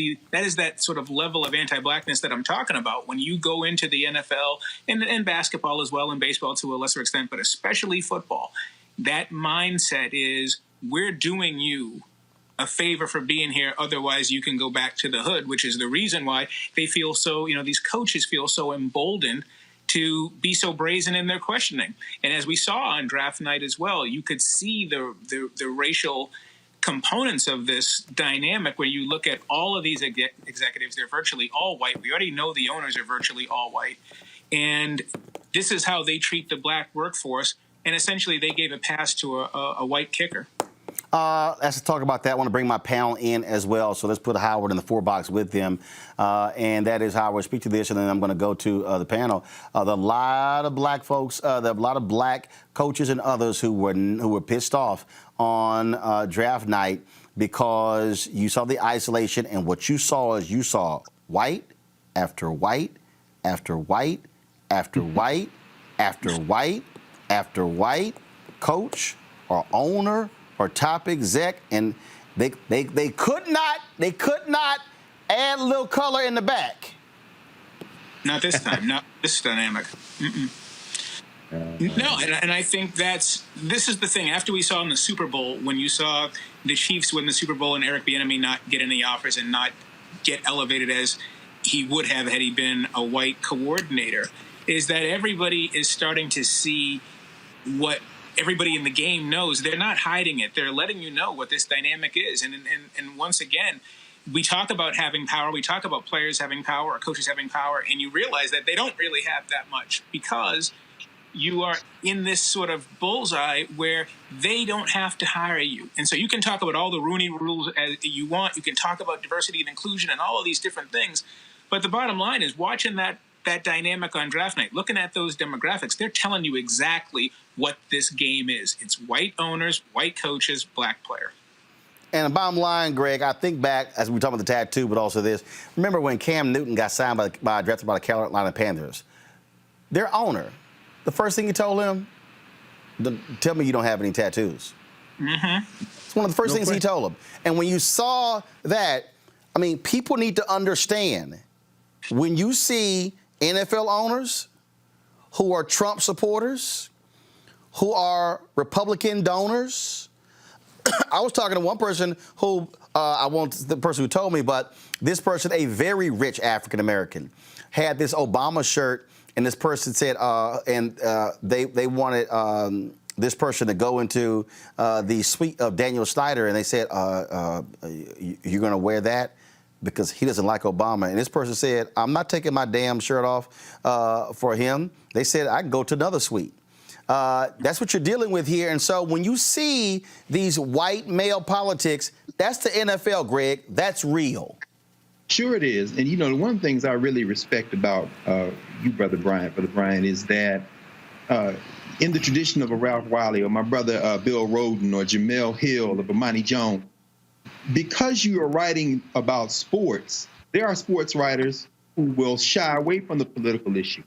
that sort of level of anti-blackness that I'm talking about when you go into the NFL and basketball as well, and baseball to a lesser extent, but especially football. That mindset is, we're doing you a favor for being here. Otherwise, you can go back to the hood, which is the reason why they feel so, these coaches feel so emboldened to be so brazen in their questioning. And as we saw on draft night as well, you could see the racial components of this dynamic, where you look at all of these executives, they're virtually all white. We already know the owners are virtually all white. And this is how they treat the black workforce. And essentially they gave a pass to a white kicker. Let's talk about that. I want to bring my panel in as well. So let's put Howard in the 4-box with them. And that is Howard. Speak to this, and then I'm going to go to the panel. There are a lot of black folks, there are a lot of black coaches and others who were pissed off on draft night, because you saw the isolation, and what you saw is white after white after white after white after white coach or owner or top exec, and they could not add a little color in the back. Not this time. Not this dynamic. No, and I think this is the thing. After we saw in the Super Bowl, when you saw the Chiefs win the Super Bowl and Eric Bieniemy not get any offers and not get elevated as he would have had he been a white coordinator, is that everybody is starting to see what everybody in the game knows. They're not hiding it. They're letting you know what this dynamic is. And once again, we talk about having power. We talk about players having power or coaches having power, and you realize that they don't really have that much because you are in this sort of bullseye where they don't have to hire you. And so you can talk about all the Rooney rules as you want. You can talk about diversity and inclusion and all of these different things. But the bottom line is watching that dynamic on draft night, looking at those demographics, they're telling you exactly what this game is. It's white owners, white coaches, black player. And the bottom line, Greg, I think back, as we talk about the tattoo, but also this. Remember when Cam Newton got signed drafted by the Carolina Panthers? Their owner, the first thing he told him, tell me you don't have any tattoos. Mm-hmm. It's one of the first things he told him. And when you saw that, I mean, people need to understand, when you see NFL owners who are Trump supporters, who are Republican donors, I was talking to one person who, I won't the person who told me, but this person, a very rich African-American, had this Obama shirt, and this person said, they wanted this person to go into the suite of Daniel Snyder, and they said, you're going to wear that? Because he doesn't like Obama. And this person said, I'm not taking my damn shirt off for him. They said, I can go to another suite. That's what you're dealing with here. And so when you see these white male politics, that's the NFL, Greg. That's real. Sure it is. And, you know, one of the things I really respect about you, Brother Brian, is that in the tradition of a Ralph Wiley or my brother Bill Roden or Jamel Hill or Bomani Jones, because you are writing about sports, there are sports writers who will shy away from the political issue.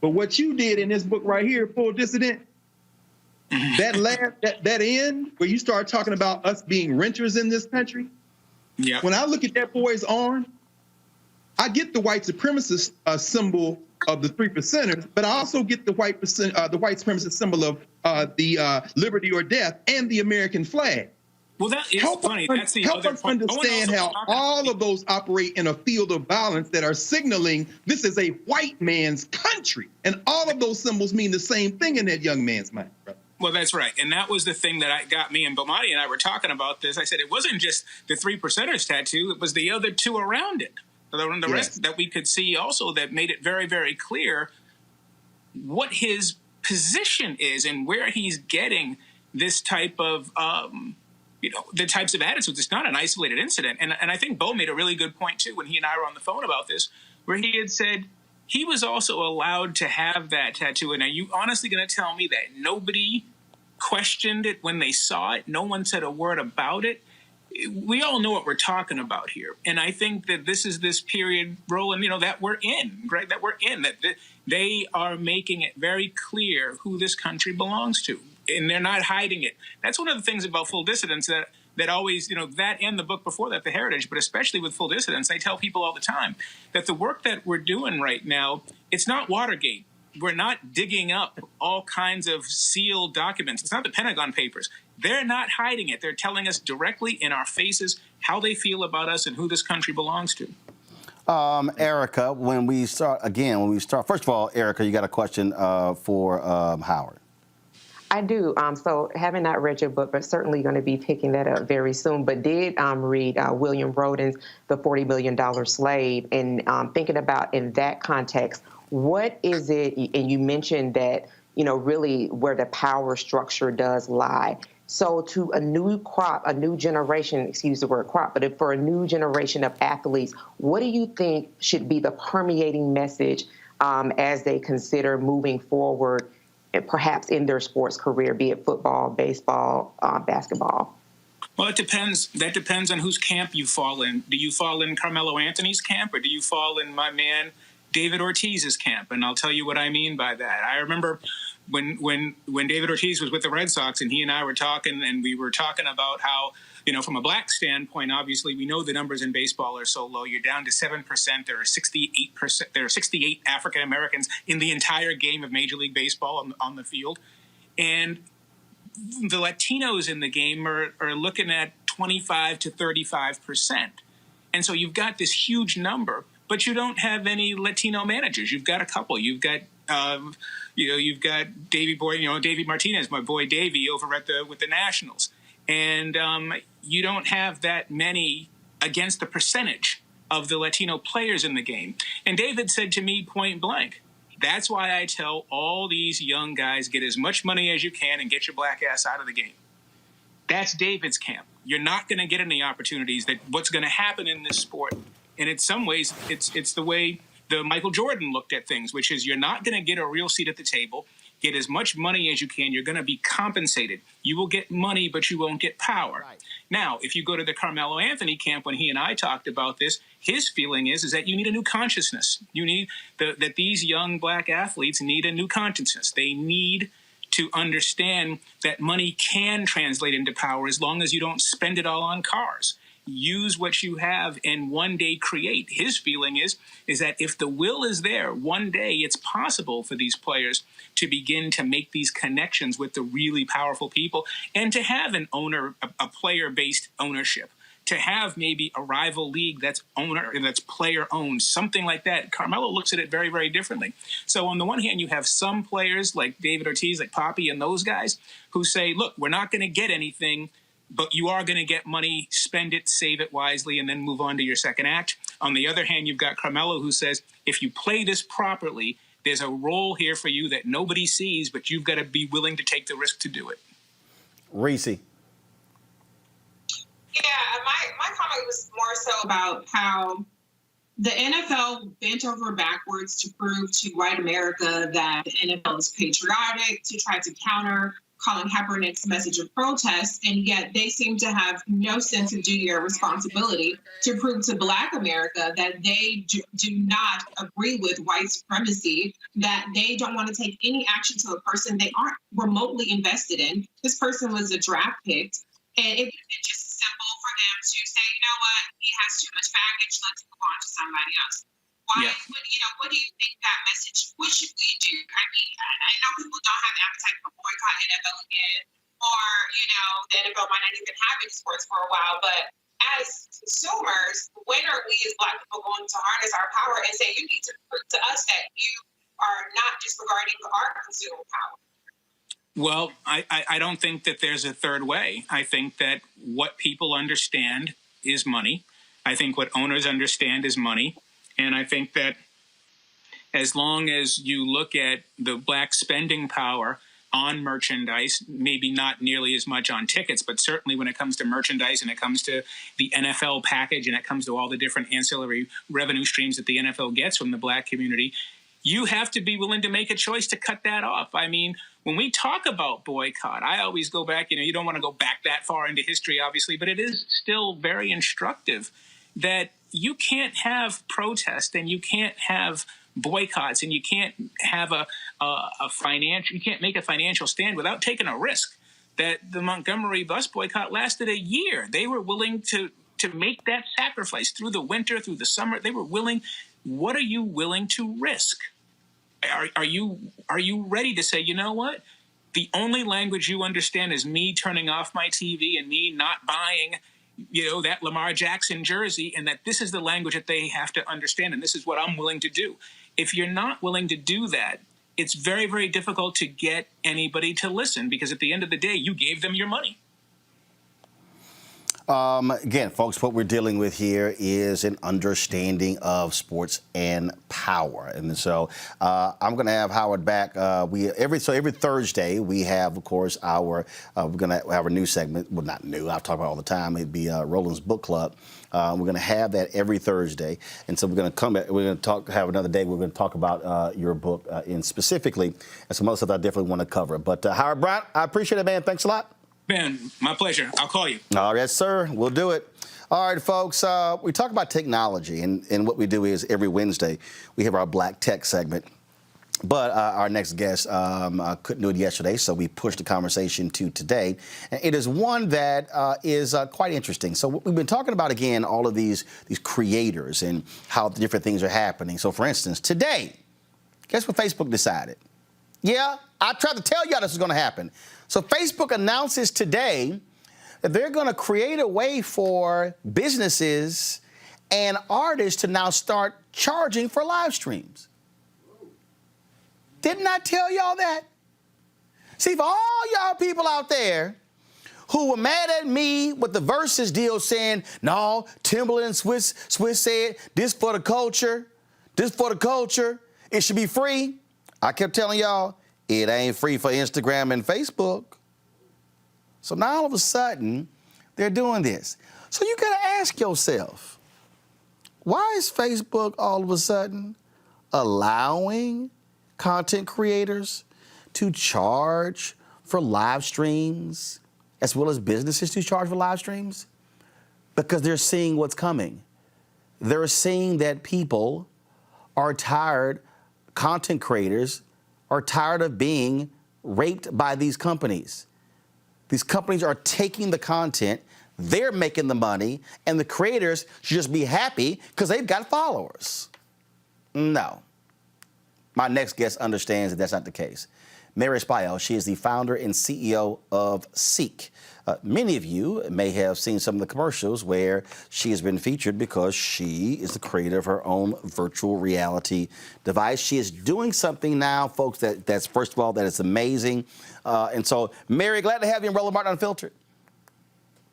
But what you did in this book right here, Full Dissident, that end where you start talking about us being renters in this country, yeah. When I look at that boy's arm, I get the white supremacist symbol of the 3%ers, but I also get the white supremacist symbol of the liberty or death and the American flag. Well, that is funny. That's the help other us point. understand how all of those operate in a field of violence that are signaling this is a white man's country. And all of those symbols mean the same thing in that young man's mind. Brother. Well, that's right. And that was the thing that got me, and Bomani and I were talking about this. I said it wasn't just the 3%ers tattoo. It was the other two around it. The rest that we could see also that made it very, very clear what his position is and where he's getting this type of the types of attitudes. It's not an isolated incident. And I think Bo made a really good point, too, when he and I were on the phone about this, where he had said he was also allowed to have that tattoo. And are you honestly going to tell me that nobody questioned it when they saw it? No one said a word about it? We all know what we're talking about here. And I think that this is this period, Roland, that we're in, right? That we're in, that they are making it very clear who this country belongs to. And they're not hiding it. That's one of the things about Full Dissidents that always, that and the book before that, The Heritage, but especially with Full Dissidents, I tell people all the time that the work that we're doing right now, it's not Watergate. We're not digging up all kinds of sealed documents. It's not the Pentagon Papers. They're not hiding it. They're telling us directly in our faces how they feel about us and who this country belongs to. Erica, when we start, first of all, Erica, you got a question for Howard. I do. So having not read your book, but certainly going to be picking that up very soon, but did read William Roden's The $40 Million Slave, and thinking about in that context, what is it, and you mentioned that, really where the power structure does lie. So to a new crop, a new generation, excuse the word crop, but for a new generation of athletes, what do you think should be the permeating message as they consider moving forward, perhaps in their sports career, be it football, baseball, basketball? Well, it depends. That depends on whose camp you fall in. Do you fall in Carmelo Anthony's camp, or do you fall in my man David Ortiz's camp, and I'll tell you what I mean by that. I remember when David Ortiz was with the Red Sox, and he and I were talking, and we were talking about how, from a black standpoint, obviously we know the numbers in baseball are so low. You're down to 7%. There are 68%. There are 68 African Americans in the entire game of Major League Baseball on the field, and the Latinos in the game are looking at 25 to 35%. And so you've got this huge number, but you don't have any Latino managers. You've got a couple. You've got, you've got Davey Martinez, my boy Davey, over with the Nationals, and you don't have that many against the percentage of the Latino players in the game. And David said to me point blank, that's why I tell all these young guys, get as much money as you can and get your black ass out of the game. That's David's camp. You're not going to get any opportunities. That what's going to happen in this sport. And in some ways, it's the way the Michael Jordan looked at things, which is you're not going to get a real seat at the table. Get as much money as you can. You're going to be compensated. You will get money, but you won't get power. Right. Now, if you go to the Carmelo Anthony camp, when he and I talked about this, his feeling is that you need a new consciousness. You need that these young black athletes need a new consciousness. They need to understand that money can translate into power as long as you don't spend it all on cars. Use what you have and one day create. His feeling is that if the will is there, one day it's possible for these players to begin to make these connections with the really powerful people and to have an owner, a player-based ownership, to have maybe a rival league that's player-owned, something like that. Carmelo looks at it very, very differently. So on the one hand, you have some players like David Ortiz, like Papi and those guys who say, look, we're not going to get anything, but you are going to get money, spend it, save it wisely, and then move on to your second act. On the other hand, you've got Carmelo who says, if you play this properly, there's a role here for you that nobody sees, but you've got to be willing to take the risk to do it. Reese. Yeah, my comment was more so about how the NFL bent over backwards to prove to white America that the NFL is patriotic, to try to counter Colin Kaepernick's message of protest, and yet they seem to have no sense of duty or responsibility to prove to Black America that they do not agree with white supremacy, that they don't want to take any action to a person they aren't remotely invested in. This person was a draft pick, and it's just simple for them to say, you know what, he has too much baggage, let's move on to somebody else. Why? Yeah. What do you think that message? What should we do? I mean, I know people don't have the appetite for boycott NFL again, or the NFL might not even have any sports for a while. But as consumers, when are we as Black people going to harness our power and say, you need to prove to us that you are not disregarding our consumer power? Well, I don't think that there's a third way. I think that what people understand is money. I think what owners understand is money. And I think that as long as you look at the Black spending power on merchandise, maybe not nearly as much on tickets, but certainly when it comes to merchandise and it comes to the NFL package and it comes to all the different ancillary revenue streams that the NFL gets from the Black community, you have to be willing to make a choice to cut that off. I mean, when we talk about boycott, I always go back, you don't want to go back that far into history, obviously, but it is still very instructive that you can't have protest and you can't have boycotts and you can't have you can't make a financial stand without taking a risk. That the Montgomery bus boycott lasted a year. They were willing to make that sacrifice through the winter, through the summer. They were willing. What are you willing to risk? Are you ready to say, you know what? The only language you understand is me turning off my TV and me not buying that Lamar Jackson jersey, and that this is the language that they have to understand, and this is what I'm willing to do. If you're not willing to do that, it's very, very difficult to get anybody to listen, because at the end of the day, you gave them your money. Again, folks, what we're dealing with here is an understanding of sports and power. And so I'm going to have Howard back. Every Thursday we have, of course, we're going to have a new segment. Well, not new. I talk about it all the time. It'd be Roland's Book Club. We're going to have that every Thursday. And so we're going to come back. We're going to have another day. We're going to talk about your book in specifically and some other stuff I definitely want to cover. But Howard Bryant, I appreciate it, man. Thanks a lot. Ben, my pleasure. I'll call you. All right, sir. We'll do it. All right, folks. We talk about technology, and what we do is every Wednesday we have our Black Tech segment. But our next guest couldn't do it yesterday, so we pushed the conversation to today. And it is one that is quite interesting. So we've been talking about, again, all of these creators and how the different things are happening. So, for instance, today, guess what Facebook decided? Yeah, I tried to tell y'all this was going to happen. So Facebook announces today that they're going to create a way for businesses and artists to now start charging for live streams. Didn't I tell y'all that? See, for all y'all people out there who were mad at me with the Versus deal saying, no, Timberland and Swiss said, this for the culture, it should be free. I kept telling y'all, it ain't free for Instagram and Facebook. So now all of a sudden, they're doing this. So you got to ask yourself, why is Facebook all of a sudden allowing content creators to charge for live streams as well as businesses to charge for live streams? Because they're seeing what's coming. They're seeing that people are tired, content creators are tired of being raped by these companies. These companies are taking the content, they're making the money, and the creators should just be happy because they've got followers. No. My next guest understands that that's not the case. Mary Espaillo, she is the founder and CEO of Seek. Many of you may have seen some of the commercials where she has been featured because she is the creator of her own virtual reality device. She is doing something now, folks, that's first of all, that is amazing. And so, Mary, glad to have you in Roland Martin Unfiltered.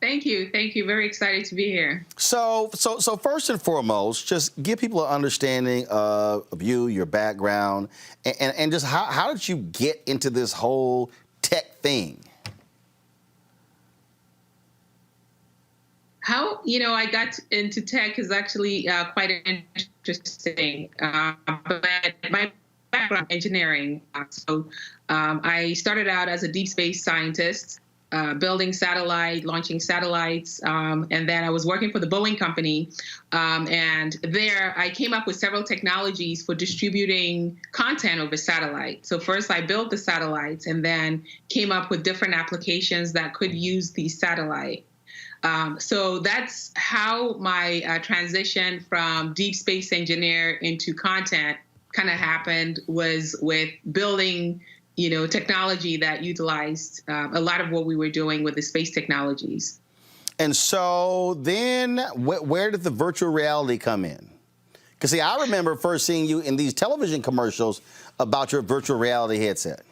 Thank you. Thank you. Very excited to be here. So first and foremost, just give people an understanding of you, your background, and just how did you get into this whole tech thing? How, I got into tech is actually quite interesting. But my background engineering. So I started out as a deep space scientist. Building launching satellites, and then I was working for the Boeing company, and there I came up with several technologies for distributing content over satellite. So first I built the satellites and then came up with different applications that could use the satellite. So that's how my transition from deep space engineer into content kind of happened, was with building technology that utilized a lot of what we were doing with the space technologies. And so then where did the virtual reality come in? Because, see, I remember first seeing you in these television commercials about your virtual reality headset.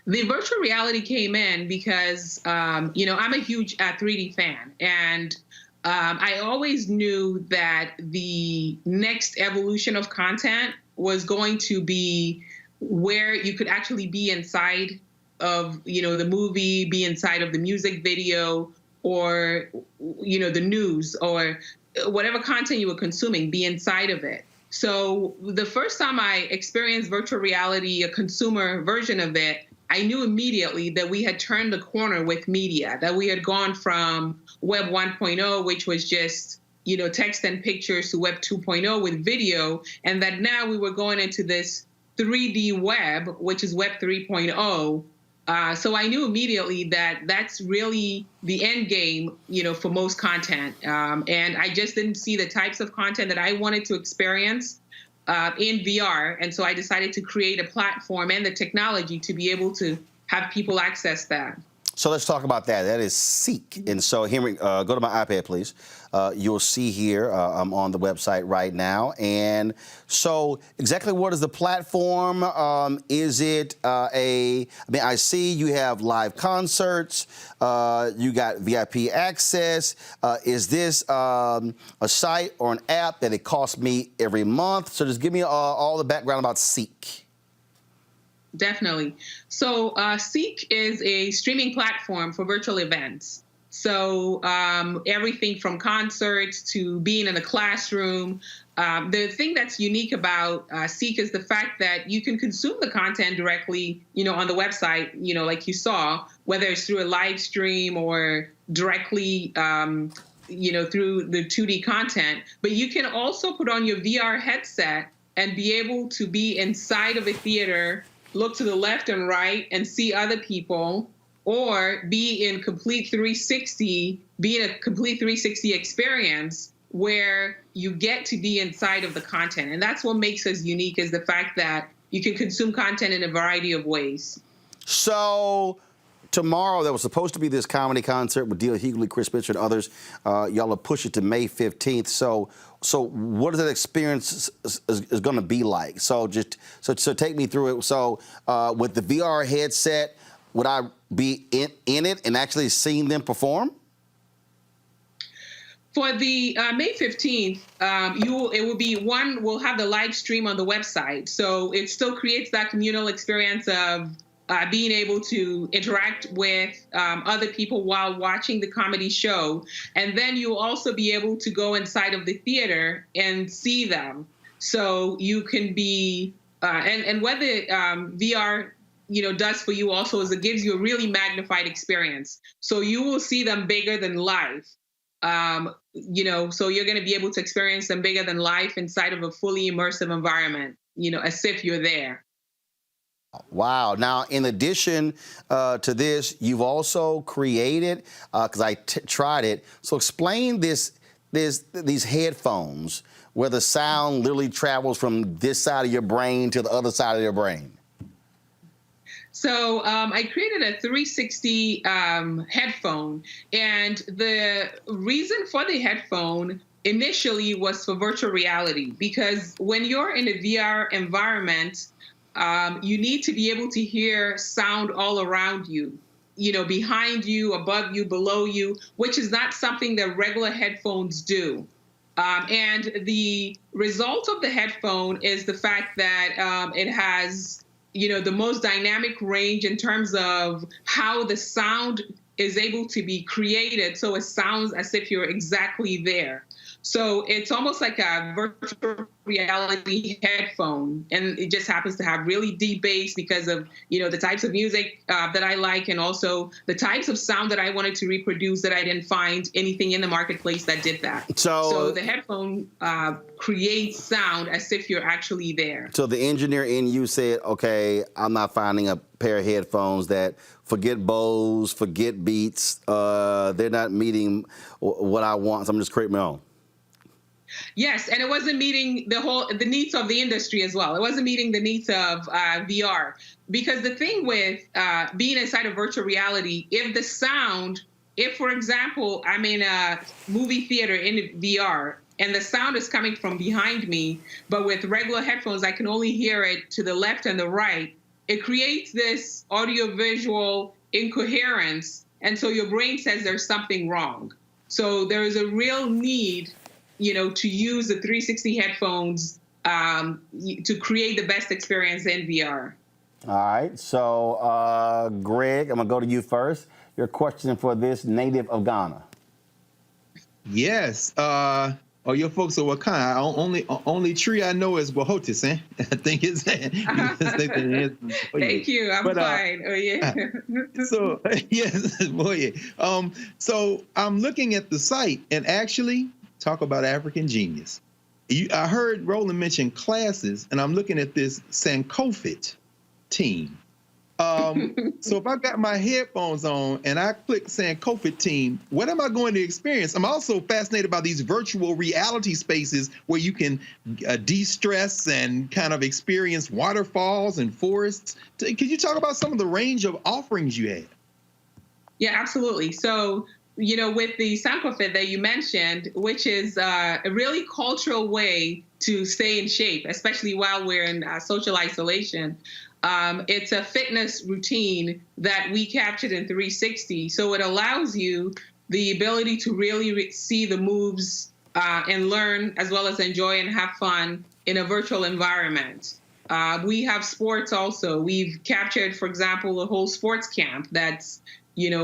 The virtual reality came in because, I'm a huge 3D fan. And I always knew that the next evolution of content was going to be where you could actually be inside of, the movie, be inside of the music video, or, the news, or whatever content you were consuming, be inside of it. So the first time I experienced virtual reality, a consumer version of it, I knew immediately that we had turned the corner with media, that we had gone from Web 1.0, which was just, text and pictures, to Web 2.0 with video, and that now we were going into this 3D web, which is Web 3.0. So I knew immediately that that's really the end game, for most content. And I just didn't see the types of content that I wanted to experience in VR. And so I decided to create a platform and the technology to be able to have people access that. So let's talk about that. That is Seek. And so, Henry, go to my iPad, please. You'll see here, I'm on the website right now. And so exactly what is the platform? Is it I see you have live concerts. You got VIP access. Is this a site or an app that it costs me every month? So just give me all the background about Seek. Definitely. So Seek is a streaming platform for virtual events. So everything from concerts to being in a classroom, The thing that's unique about Seek is the fact that you can consume the content directly, on the website, like you saw, whether it's through a live stream or directly, through the 2D content. But you can also put on your VR headset and be able to be inside of a theater, look to the left and right and see other people, or be in a complete 360 experience where you get to be inside of the content. And that's what makes us unique, is the fact that you can consume content in a variety of ways. So tomorrow, there was supposed to be this comedy concert with Deal Hughley, Chris Mitchell, and others. Y'all will push it to May 15th. So what is that experience is going to be like? So take me through it. So with the VR headset, would I be in it and actually seeing them perform? For the May 15th, we'll have the live stream on the website. So it still creates that communal experience of being able to interact with other people while watching the comedy show. And then you'll also be able to go inside of the theater and see them. So you can be, and what the VR does for you also is it gives you a really magnified experience. So you will see them bigger than life. So you're going to be able to experience them bigger than life inside of a fully immersive environment, as if you're there. Wow. Now, in addition to this, you've also created, because I tried it, so explain these headphones where the sound literally travels from this side of your brain to the other side of your brain. So I created a 360 headphone, and the reason for the headphone initially was for virtual reality, because when you're in a VR environment, you need to be able to hear sound all around you, behind you, above you, below you, which is not something that regular headphones do. And the result of the headphone is the fact that it has the most dynamic range in terms of how the sound is able to be created, so it sounds as if you're exactly there. So it's almost like a virtual reality headphone, and it just happens to have really deep bass because of the types of music that I like, and also the types of sound that I wanted to reproduce that I didn't find anything in the marketplace that did that. So the headphone creates sound as if you're actually there. So the engineer in you said, okay, I'm not finding a pair of headphones that forget Bose, forget Beats. They're not meeting what I want, so I'm just creating my own. Yes, and it wasn't meeting the needs of the industry as well. It wasn't meeting the needs of VR. Because the thing with being inside of virtual reality, if, for example, I'm in a movie theater in VR, and the sound is coming from behind me, but with regular headphones, I can only hear it to the left and the right, it creates this audiovisual incoherence, and so your brain says there's something wrong. So there is a real need to use the 360 headphones to create the best experience in VR. All right. So, Greg, I'm going to go to you first. Your question for this native of Ghana. Yes. Your folks are Wakanda. Only tree I know is Wahotis, eh? I think it's Thank you. I'm fine. Oh, yeah. So, yes, boy. So I'm looking at the site, and actually, talk about African genius. I heard Roland mention classes, and I'm looking at this Sankofit team. So if I got my headphones on and I click Sankofit team, what am I going to experience? I'm also fascinated by these virtual reality spaces where you can de-stress and kind of experience waterfalls and forests. Could you talk about some of the range of offerings you have? Yeah, absolutely. So with the Sankofit that you mentioned, which is a really cultural way to stay in shape, especially while we're in social isolation. It's a fitness routine that we captured in 360. So it allows you the ability to really see the moves and learn, as well as enjoy and have fun in a virtual environment. We have sports also. We've captured, for example, a whole sports camp that's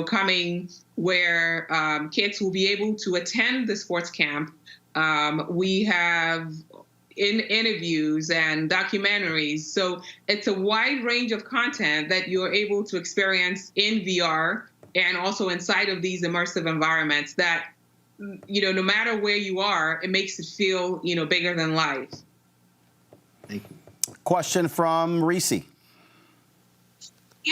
coming, where kids will be able to attend the sports camp. We have interviews and documentaries. So it's a wide range of content that you're able to experience in VR and also inside of these immersive environments that, no matter where you are, it makes it feel, bigger than life. Thank you. Question from Reese. Yeah,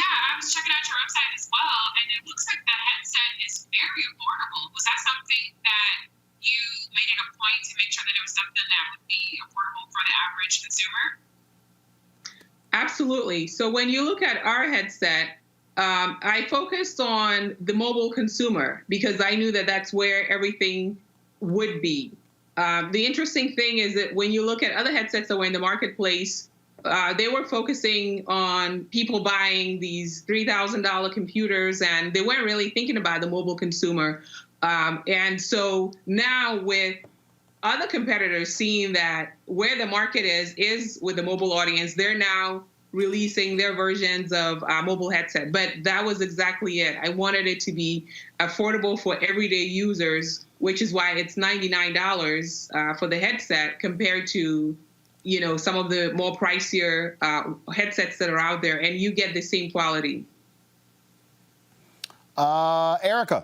I was checking out your website as well, and it looks like the headset is very affordable. Was that something that you made it a point to make sure that it was something that would be affordable for the average consumer? Absolutely. So when you look at our headset, I focused on the mobile consumer because I knew that that's where everything would be. The interesting thing is that when you look at other headsets that were in the marketplace, they were focusing on people buying these $3,000 computers, and they weren't really thinking about the mobile consumer. And so now with other competitors seeing that where the market is with the mobile audience, they're now releasing their versions of mobile headset. But that was exactly it. I wanted it to be affordable for everyday users, which is why it's $99 for the headset compared to, some of the more pricier headsets that are out there, and you get the same quality. Erica.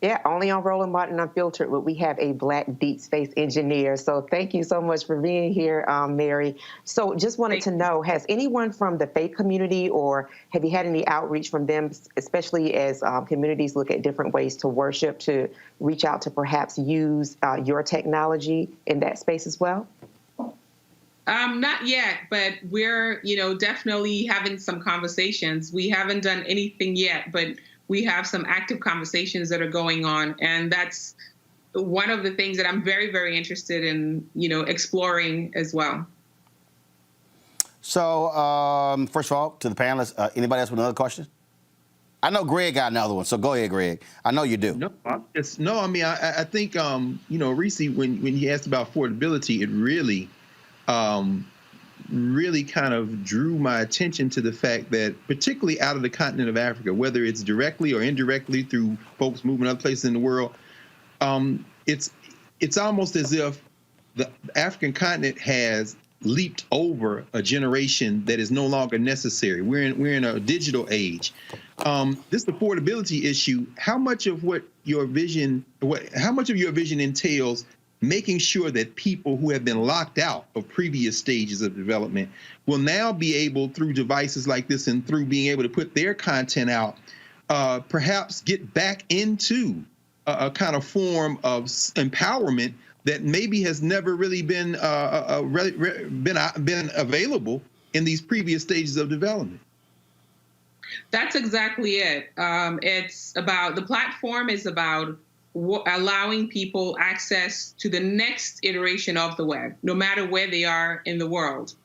Yeah, only on Roland Martin Unfiltered would we have a Black deep space engineer. So thank you so much for being here, Mary. So just wanted to know, has anyone from the faith community, or have you had any outreach from them, especially as communities look at different ways to worship, to reach out to perhaps use your technology in that space as well? Not yet, but we're, definitely having some conversations. We haven't done anything yet, but we have some active conversations that are going on. And that's one of the things that I'm very, very interested in, exploring as well. So, first of all, to the panelists, anybody else with another question? I know Greg got another one, so go ahead, Greg. I know you do. I think, Reese, when he asked about affordability, it really kind of drew my attention to the fact that, particularly out of the continent of Africa, whether it's directly or indirectly through folks moving other places in the world, it's almost as if the African continent has leaped over a generation that is no longer necessary. We're in a digital age. This affordability issue, how much of your vision entails making sure that people who have been locked out of previous stages of development will now be able, through devices like this and through being able to put their content out, perhaps get back into a kind of form of empowerment that maybe has never really been available in these previous stages of development. That's exactly it. The platform is about allowing people access to the next iteration of the web, no matter where they are in the world.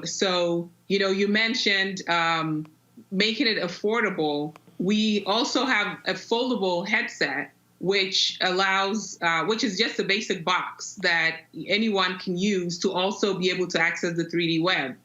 So, you mentioned making it affordable. We also have a foldable headset, which is just a basic box that anyone can use to also be able to access the 3D web.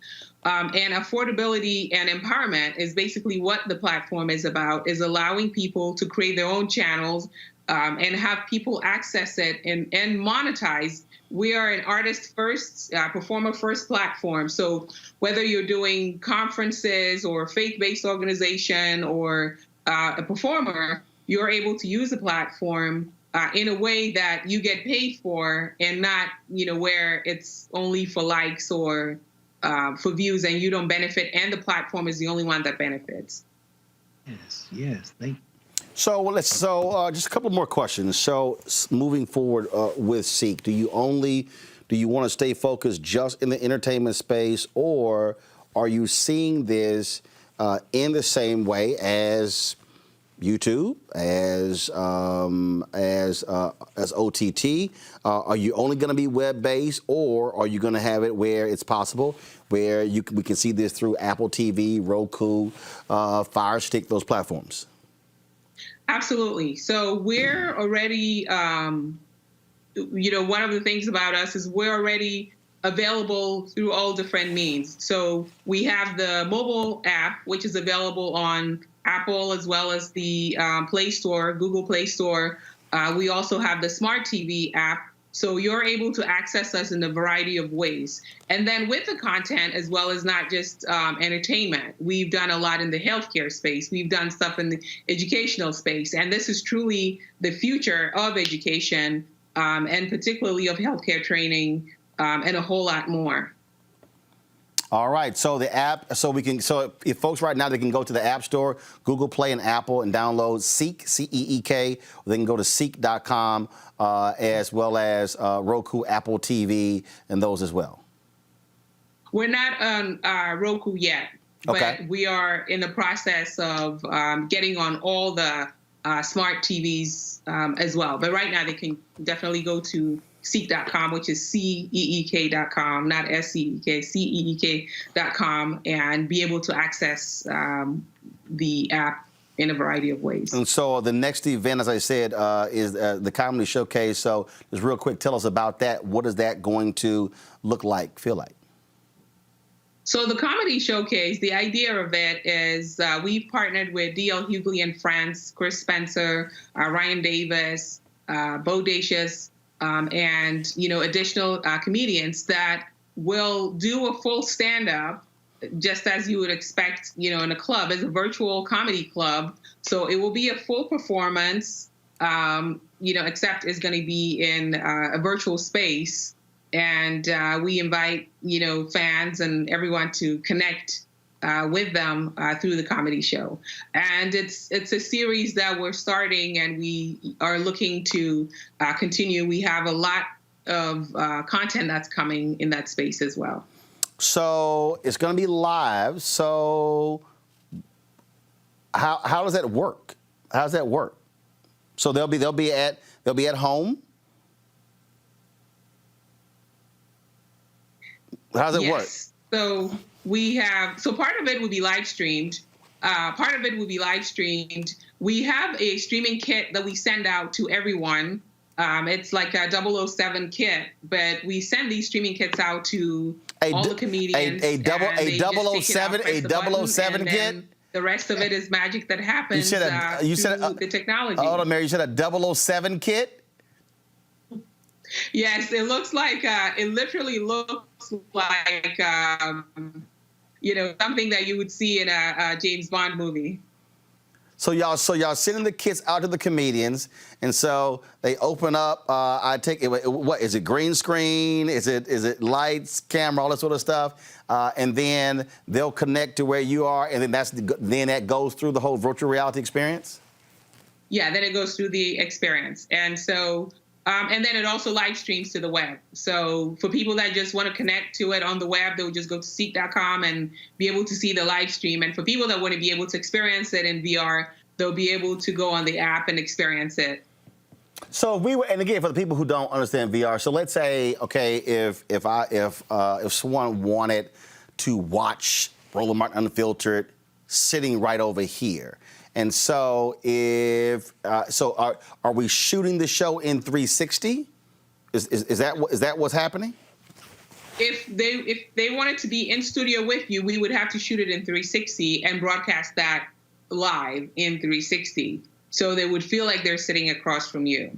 And affordability and empowerment is basically what the platform is about, is allowing people to create their own channels, and have people access it and monetize. We are an artist-first, performer-first platform. So whether you're doing conferences or a faith-based organization or a performer, you're able to use the platform in a way that you get paid for, and not, where it's only for likes or for views and you don't benefit, and the platform is the only one that benefits. Yes, thank you. So just a couple more questions. So moving forward with Seek, do you want to stay focused just in the entertainment space, or are you seeing this in the same way as YouTube, as OTT? Are you only going to be web-based, or are you going to have it where it's possible, where we can see this through Apple TV, Roku, Fire Stick, those platforms? Absolutely. So we're already, one of the things about us is we're already available through all different means. So we have the mobile app, which is available on Apple as well as the Play Store, Google Play Store. We also have the Smart TV app. So you're able to access us in a variety of ways. And then with the content, as well as not just entertainment, we've done a lot in the healthcare space. We've done stuff in the educational space. And this is truly the future of education, and particularly of healthcare training, and a whole lot more. All right, so the app, so if folks right now, they can go to the App Store, Google Play and Apple, and download Seek, C-E-E-K, or they can go to seek.com, as well as Roku, Apple TV, and those as well. We're not on Roku yet, Okay. but we are in the process of getting on all the smart TVs as well. But right now, they can definitely go to Seek.com, which is CEEK.com, not S-C-E-K, CEEK.com, and be able to access the app in a variety of ways. And so the next event, as I said, is the Comedy Showcase. So just real quick, tell us about that. What is that going to look like, feel like? So the Comedy Showcase, the idea of it is we've partnered with D.L. Hughley and Friends, Chris Spencer, Ryan Davis, Bodacious, and additional comedians that will do a full stand-up, just as you would expect, in a club, as a virtual comedy club. So it will be a full performance, except it's going to be in a virtual space. And we invite, fans and everyone to connect with them through the comedy show. And it's a series that we're starting, and we are looking to continue. We have a lot of content that's coming in that space as well. So it's going to be live. So how does that work? How does that work? So they'll be at home. How does it work? So part of it will be live streamed. We have a streaming kit that we send out to everyone. It's like a 007 kit, but we send these streaming kits out to all the comedians. A 007 kit? The rest of it is magic that happens through the technology. Hold on, Mary, you said a 007 kit? Yes, it looks like, it literally looks like, something that you would see in a James Bond movie. So y'all sending the kits out to the comedians, and so they open up. I take it. What is it? Green screen? Is it lights, camera, all that sort of stuff? And then they'll connect to where you are, and then that goes through the whole virtual reality experience. Yeah, then it goes through the experience, and so. And then it also live streams to the web. So for people that just want to connect to it on the web, they'll just go to Seek.com and be able to see the live stream. And for people that want to be able to experience it in VR, they'll be able to go on the app and experience it. So and again, for the people who don't understand VR, so let's say, okay, if someone wanted to watch Roland Martin Unfiltered sitting right over here. And so are we shooting the show in 360? Is that what's happening? If they wanted to be in studio with you, we would have to shoot it in 360 and broadcast that live in 360. So they would feel like they're sitting across from you.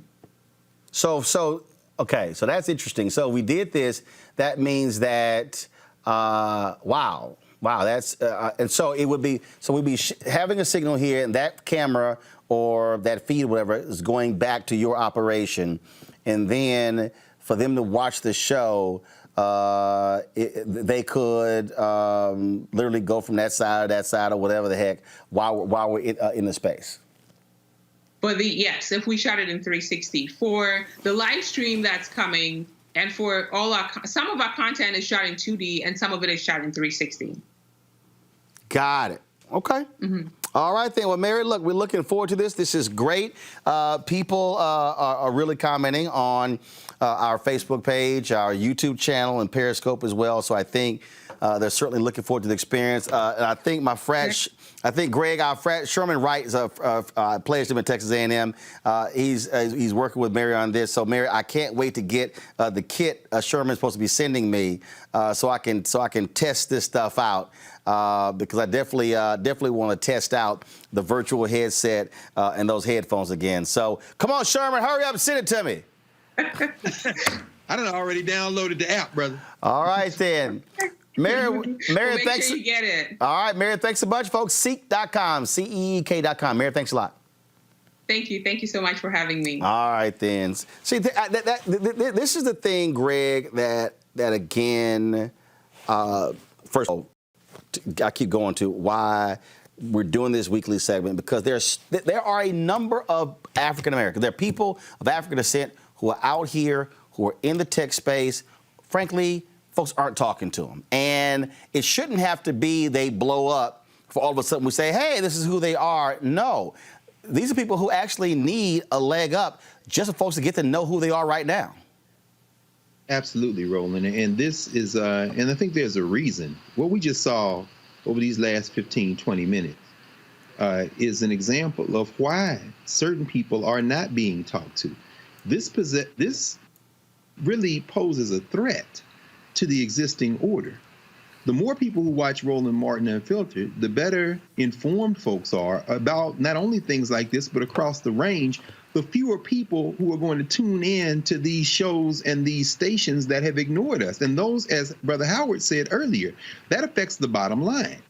Okay, so that's interesting. So we did this. That means that, wow, that's and so it would be we'd be having a signal here, and that camera or that feed, whatever, is going back to your operation, and then for them to watch the show, they could literally go from that side or whatever the heck while we're in the space. Yes, if we shot it in 360 for the live stream that's coming. And for some of our content is shot in 2D, and some of it is shot in 360. Got it. Okay. Mm-hmm. All right, then. Well, Mary, look, we're looking forward to this. This is great. People are really commenting on our Facebook page, our YouTube channel, and Periscope as well. So I think they're certainly looking forward to the experience. And I think Greg, our frat, Sherman Wright, plays him at Texas A&M. He's working with Mary on this. So, Mary, I can't wait to get the kit Sherman's supposed to be sending me, so I can test this stuff out. Because I definitely want to test out the virtual headset and those headphones again. So come on, Sherman, hurry up and send it to me. I done already downloaded the app, brother. All right, then. Mary, Make thanks. sure you get it. All right, Mary, thanks a bunch, folks. Seek.com, CEEK.com. Mary, thanks a lot. Thank you. Thank you so much for having me. All right, then. See, this is the thing, Greg, that again, first of all, I keep going to why we're doing this weekly segment, because there are a number of African Americans. There are people of African descent who are out here, who are in the tech space. Frankly, folks aren't talking to them. And it shouldn't have to be they blow up for all of a sudden we say, hey, this is who they are. No. These are people who actually need a leg up just for folks to get to know who they are right now. Absolutely, Roland. And this is, and I think there's a reason. What we just saw over these last 15, 20 minutes is an example of why certain people are not being talked to. This really poses a threat to the existing order. The more people who watch Roland Martin Unfiltered, the better informed folks are about not only things like this, but across the range, the fewer people who are going to tune in to these shows and these stations that have ignored us. And those, as Brother Howard said earlier, that affects the bottom line.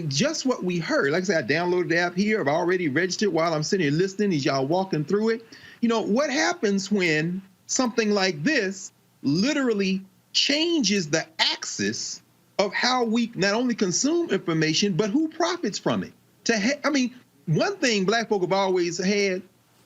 Just what we heard, like I said, I downloaded the app here. I've already registered while I'm sitting here listening as y'all walking through it. You know, what happens when something like this literally changes the axis of how we not only consume information, but who profits from it? One thing Black folk have always had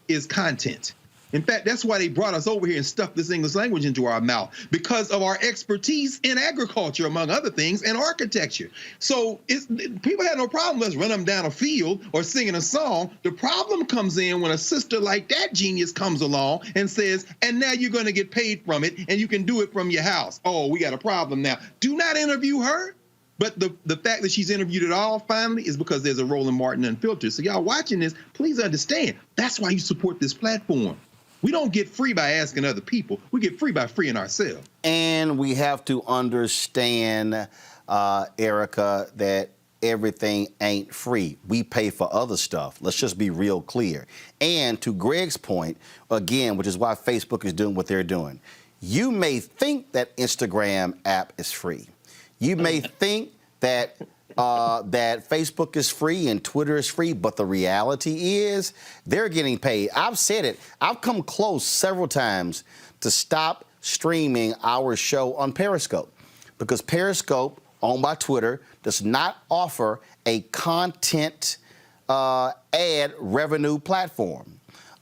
is content. In fact, that's why they brought us over here and stuffed this English language into our mouth, because of our expertise in agriculture, among other things, and architecture. So people had no problem with us running them down a field or singing a song. The problem comes in when a sister like that genius comes along and says, and now you're going to get paid from it, and you can do it from your house. Oh, we got a problem now. Do not interview her. But the fact that she's interviewed at all finally is because there's a Roland Martin Unfiltered. So y'all watching this, please understand, that's why you support this platform. We don't get free by asking other people. We get free by freeing ourselves. And we have to understand, Erica, that everything ain't free. We pay for other stuff. Let's just be real clear. And to Greg's point, again, which is why Facebook is doing what they're doing, you may think that Instagram app is free. You may think that that Facebook is free and Twitter is free, but the reality is they're getting paid. I've said it. I've come close several times to stop streaming our show on Periscope, because Periscope, owned by Twitter, does not offer a content ad revenue platform.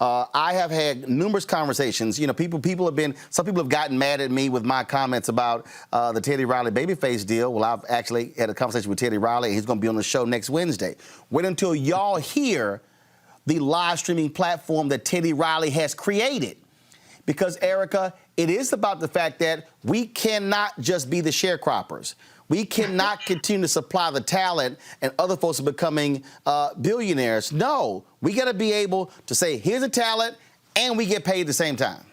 I have had numerous conversations. You know, some people have gotten mad at me with my comments about the Teddy Riley Babyface deal. Well, I've actually had a conversation with Teddy Riley, and he's going to be on the show next Wednesday. Wait until y'all hear the live streaming platform that Teddy Riley has created. Because, Erica, it is about the fact that we cannot just be the sharecroppers. We cannot continue to supply the talent and other folks are becoming billionaires. No, we got to be able to say, here's a talent, and we get paid at the same time.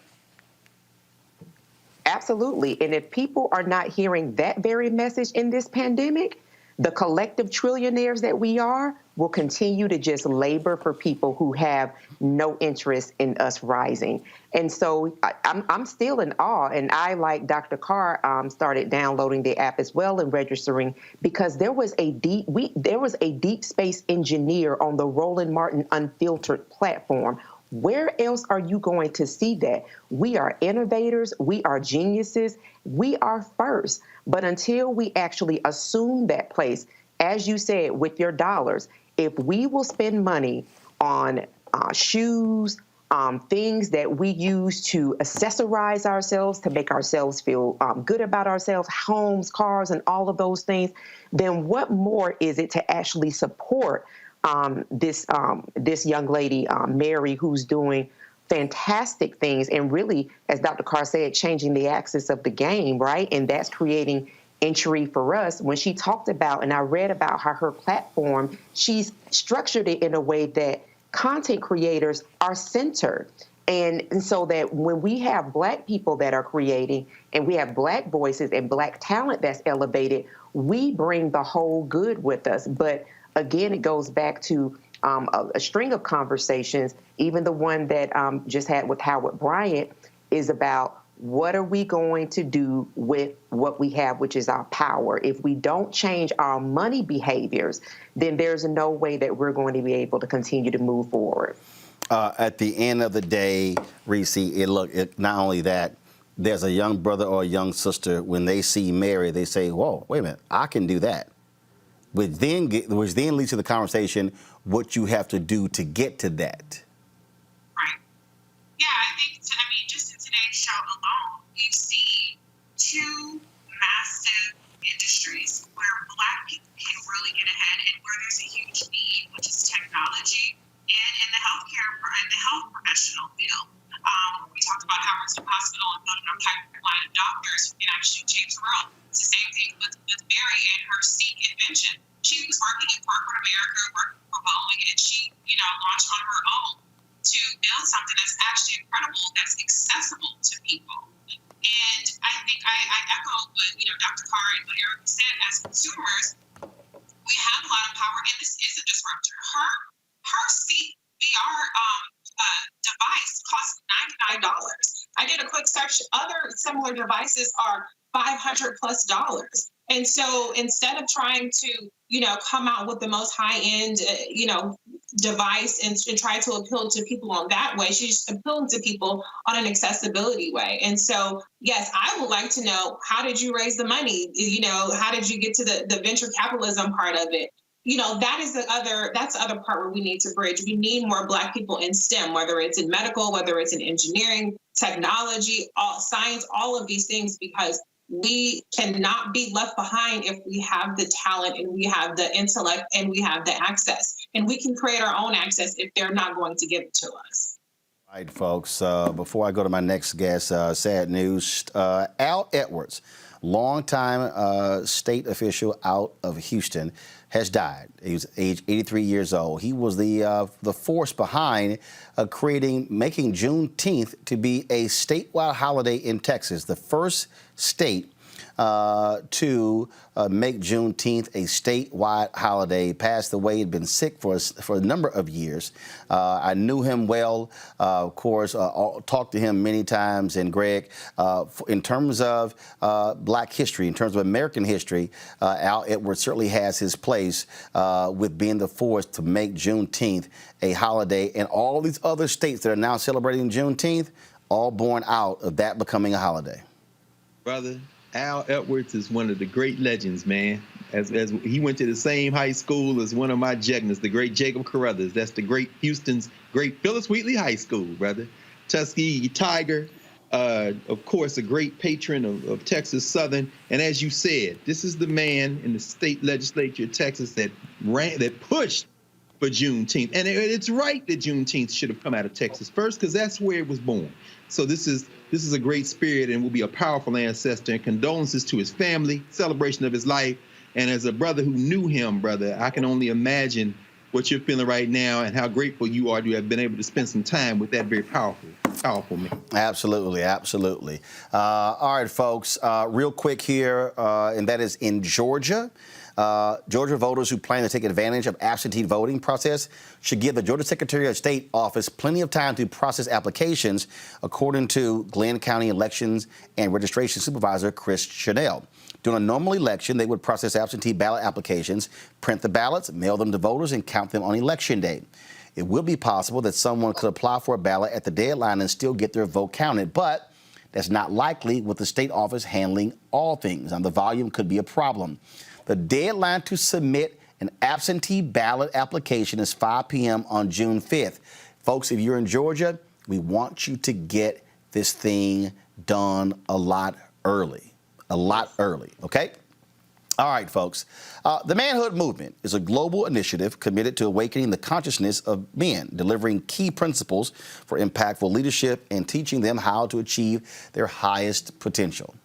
Absolutely. And if people are not hearing that very message in this pandemic, the collective trillionaires that we are will continue to just labor for people who have no interest in us rising. And so I'm still in awe. And I, like Dr. Carr, started downloading the app as well and registering, because there was a deep space engineer on the Roland Martin Unfiltered platform. Where else are you going to see that? We are innovators. We are geniuses. We are first. But until we actually assume that place, as you said, with your dollars, if we will spend money on shoes, things that we use to accessorize ourselves, to make ourselves feel good about ourselves, homes, cars, and all of those things, then what more is it to actually support this young lady, Mary, who's doing fantastic things and really, as Dr. Carr said, changing the axis of the game, right? And that's creating entry for us. When she talked about, and I read about how her platform, she's structured it in a way that content creators are centered. And so that when we have Black people that are creating and we have Black voices and Black talent that's elevated, we bring the whole good with us. But again, it goes back to a string of conversations, even the one that just had with Howard Bryant, is about what are we going to do with what we have, which is our power. If we don't change our money behaviors, then there's no way that we're going to be able to continue to move forward. At the end of the day, Reese, not only that, there's a young brother or a young sister, when they see Mary, they say, whoa, wait a minute, I can do that. Which then leads to the conversation, what you have to do to get to that. Right. Yeah, I mean, just in today's show alone, we've seen two massive industries where Black people can really get ahead and where there's a huge need, which is technology and in the health professional field. We talked about Howard Hospital and building a pipeline of doctors who can actually change the world. It's the same thing with Mary and her Seek invention. She was working in corporate America, working for Boeing, and she, launched on her own to build something that's actually incredible, that's accessible to people. And I think I echo what Dr. Carr and what Eric said. As consumers, we have a lot of power, and this is a disruptor. Her Seek VR device costs $99. I did a quick search. Other similar devices are $500+. And so instead of trying to, come out with the most high-end, device and try to appeal to people on that way, she's appealing to people on an accessibility way. And so, yes, I would like to know, how did you raise the money? How did you get to the venture capitalism part of it? That's the other part where we need to bridge. We need more Black people in STEM, whether it's in medical, whether it's in engineering, technology, science, all of these things, because we cannot be left behind if we have the talent and we have the intellect and we have the access. And we can create our own access if they're not going to give it to us. All right, folks, before I go to my next guest, sad news. Al Edwards, longtime state official out of Houston, has died. He was age 83 years old. He was the force behind making Juneteenth to be a statewide holiday in Texas, the first state to make Juneteenth a statewide holiday. Passed away. He'd been sick for a number of years. I knew him well, of course, talked to him many times. And Greg, in terms of Black history, in terms of American history, Al Edwards certainly has his place with being the force to make Juneteenth a holiday. And all these other states that are now celebrating Juneteenth, all born out of that becoming a holiday. Brother, Al Edwards is one of the great legends, man. As he went to the same high school as one of my Jegnas, the great Jacob Carruthers. That's the great Houston's great Phyllis Wheatley High School, brother. Tuskegee Tiger, of course, a great patron of Texas Southern. And as you said, this is the man in the state legislature of Texas that pushed for Juneteenth. And it's right that Juneteenth should have come out of Texas first, because that's where it was born. So this is a great spirit and will be a powerful ancestor, and condolences to his family, celebration of his life. And as a brother who knew him, brother, I can only imagine what you're feeling right now and how grateful you are to have been able to spend some time with that very powerful man. Absolutely, absolutely. All right, folks, real quick here, and that is in Georgia. Georgia voters who plan to take advantage of absentee voting process should give the Georgia Secretary of State office plenty of time to process applications, according to Glenn County Elections and Registration Supervisor Chris Chanel. During a normal election, they would process absentee ballot applications, print the ballots, mail them to voters, and count them on election day. It will be possible that someone could apply for a ballot at the deadline and still get their vote counted, but that's not likely with the state office handling all things, and the volume could be a problem. The deadline to submit an absentee ballot application is 5 p.m. on June 5th. Folks, if you're in Georgia, we want you to get this thing done a lot early, okay? All right, folks. The Manhood Movement is a global initiative committed to awakening the consciousness of men, delivering key principles for impactful leadership and teaching them how to achieve their highest potential.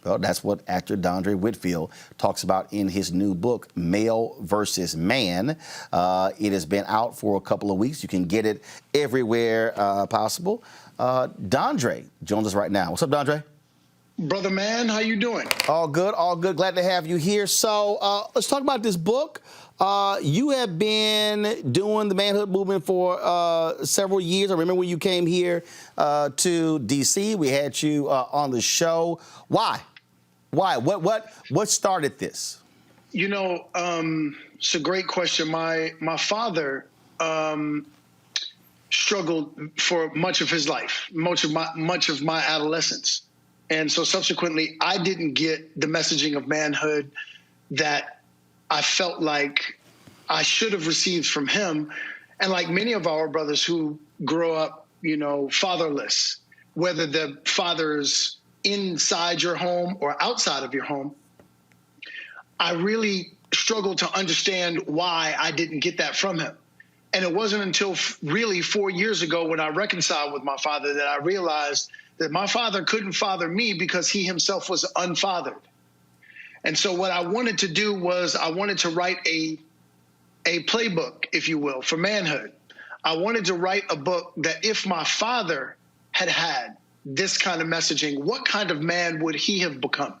Well, that's what actor Dondre Whitfield talks about in his new book, Male versus Man. It has been out for a couple of weeks. You can get it everywhere possible. Dondre joins us right now. What's up, Dondre? Brother man, how you doing? All good, all good. Glad to have you here. So let's talk about this book. You have been doing the manhood movement for several years. I remember when you came here to D.C. We had you on the show. Why? Why? What started this? You know, it's a great question. My father struggled for much of his life, much of my adolescence, and so subsequently, I didn't get the messaging of manhood that I felt like I should have received from him. And like many of our brothers who grow up, you know, fatherless, whether the father's inside your home or outside of your home, I really struggled to understand why I didn't get that from him. And it wasn't until really 4 years ago when I reconciled with my father that I realized that my father couldn't father me because he himself was unfathered. And so what I wanted to do was I wanted to write a playbook, if you will, for manhood. I wanted to write a book that if my father had had this kind of messaging, what kind of man would he have become?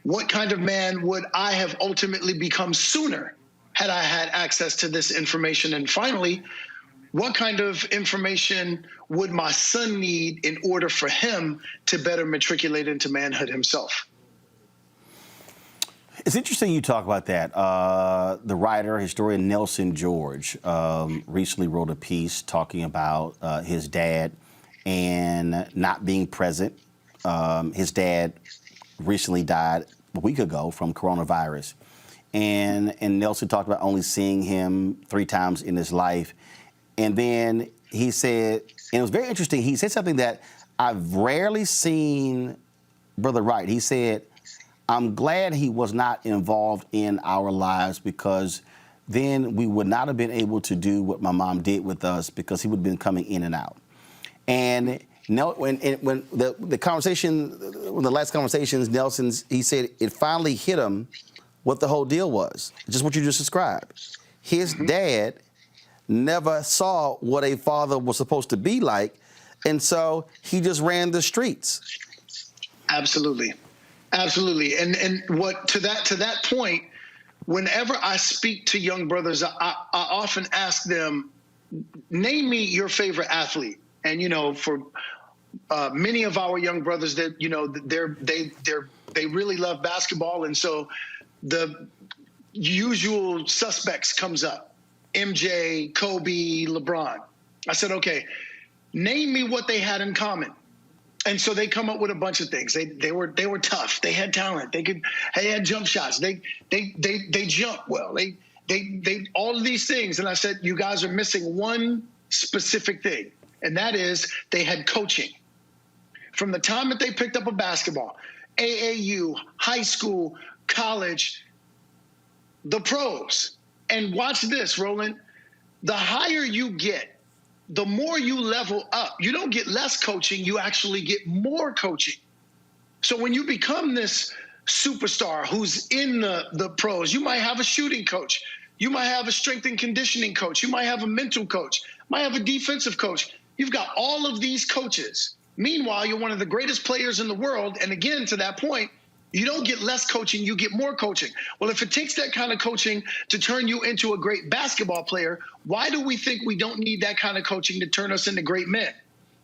What kind of man would I have ultimately become sooner had I had access to this information? And finally, what kind of information would my son need in order for him to better matriculate into manhood himself? It's interesting you talk about that. The writer, historian Nelson George recently wrote a piece talking about his dad and not being present. His dad recently died a week ago from coronavirus. And Nelson talked about only seeing him 3 times in his life. And then he said, and it was very interesting, he said something that I've rarely seen Brother write. He said, I'm glad he was not involved in our lives because then we would not have been able to do what my mom did with us because he would have been coming in and out. And when the conversation, when the last conversations, he said it finally hit him what the whole deal was, just what you just described. His dad never saw what a father was supposed to be like, and so he just ran the streets. Absolutely. Absolutely. And what to that point, whenever I speak to young brothers, I often ask them, name me your favorite athlete. And, you know, for many of our young brothers that, you know, they really love basketball. And so the usual suspects comes up, MJ, Kobe, LeBron. I said, okay, name me what they had in common. And so they come up with a bunch of things. They were tough. They had talent. They had jump shots. They jump well. They all of these things. And I said, you guys are missing one specific thing, and that is they had coaching. From the time that they picked up a basketball, AAU, high school, college, the pros. And watch this, Roland. The higher you get, the more you level up. You don't get less coaching, you actually get more coaching. So when you become this superstar who's in the pros, you might have a shooting coach, you might have a strength and conditioning coach, you might have a mental coach, you might have a defensive coach. You've got all of these coaches. Meanwhile, you're one of the greatest players in the world. And again, to that point, you don't get less coaching, you get more coaching. Well, if it takes that kind of coaching to turn you into a great basketball player, why do we think we don't need that kind of coaching to turn us into great men?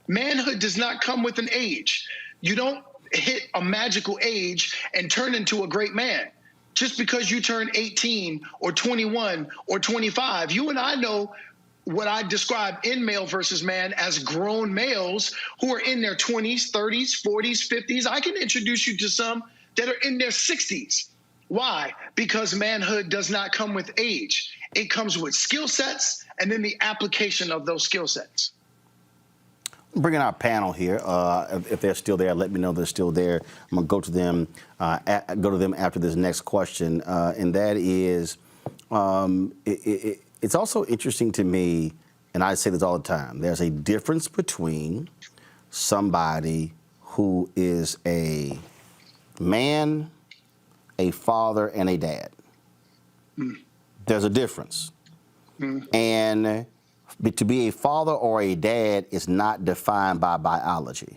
Manhood does not come with an age. You don't hit a magical age and turn into a great man. Just because you turn 18 or 21 or 25, you and I know what I describe in Male versus Man as grown males who are in their 20s, 30s, 40s, 50s. I can introduce you to some that are in their 60s. Why? Because manhood does not come with age. It comes with skill sets and then the application of those skill sets. Bringing our panel here. If they're still there, let me know they're still there. I'm gonna go to them after this next question, and that is, it's also interesting to me, and I say this all the time. There's a difference between somebody who is a man, a father, and a dad. There's a difference. And to be a father or a dad is not defined by biology.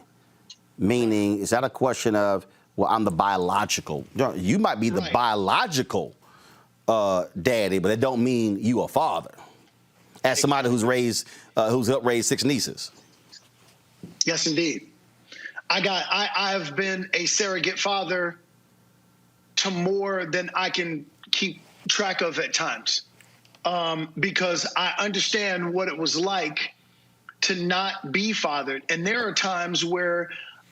Meaning, it's not a question of, well, I'm the biological. You might be the biological daddy, but it don't mean you a father. As somebody who's helped raise 6 nieces. Yes, indeed. I've been a surrogate father to more than I can keep track of at times, because I understand what it was like to not be fathered. And there are times where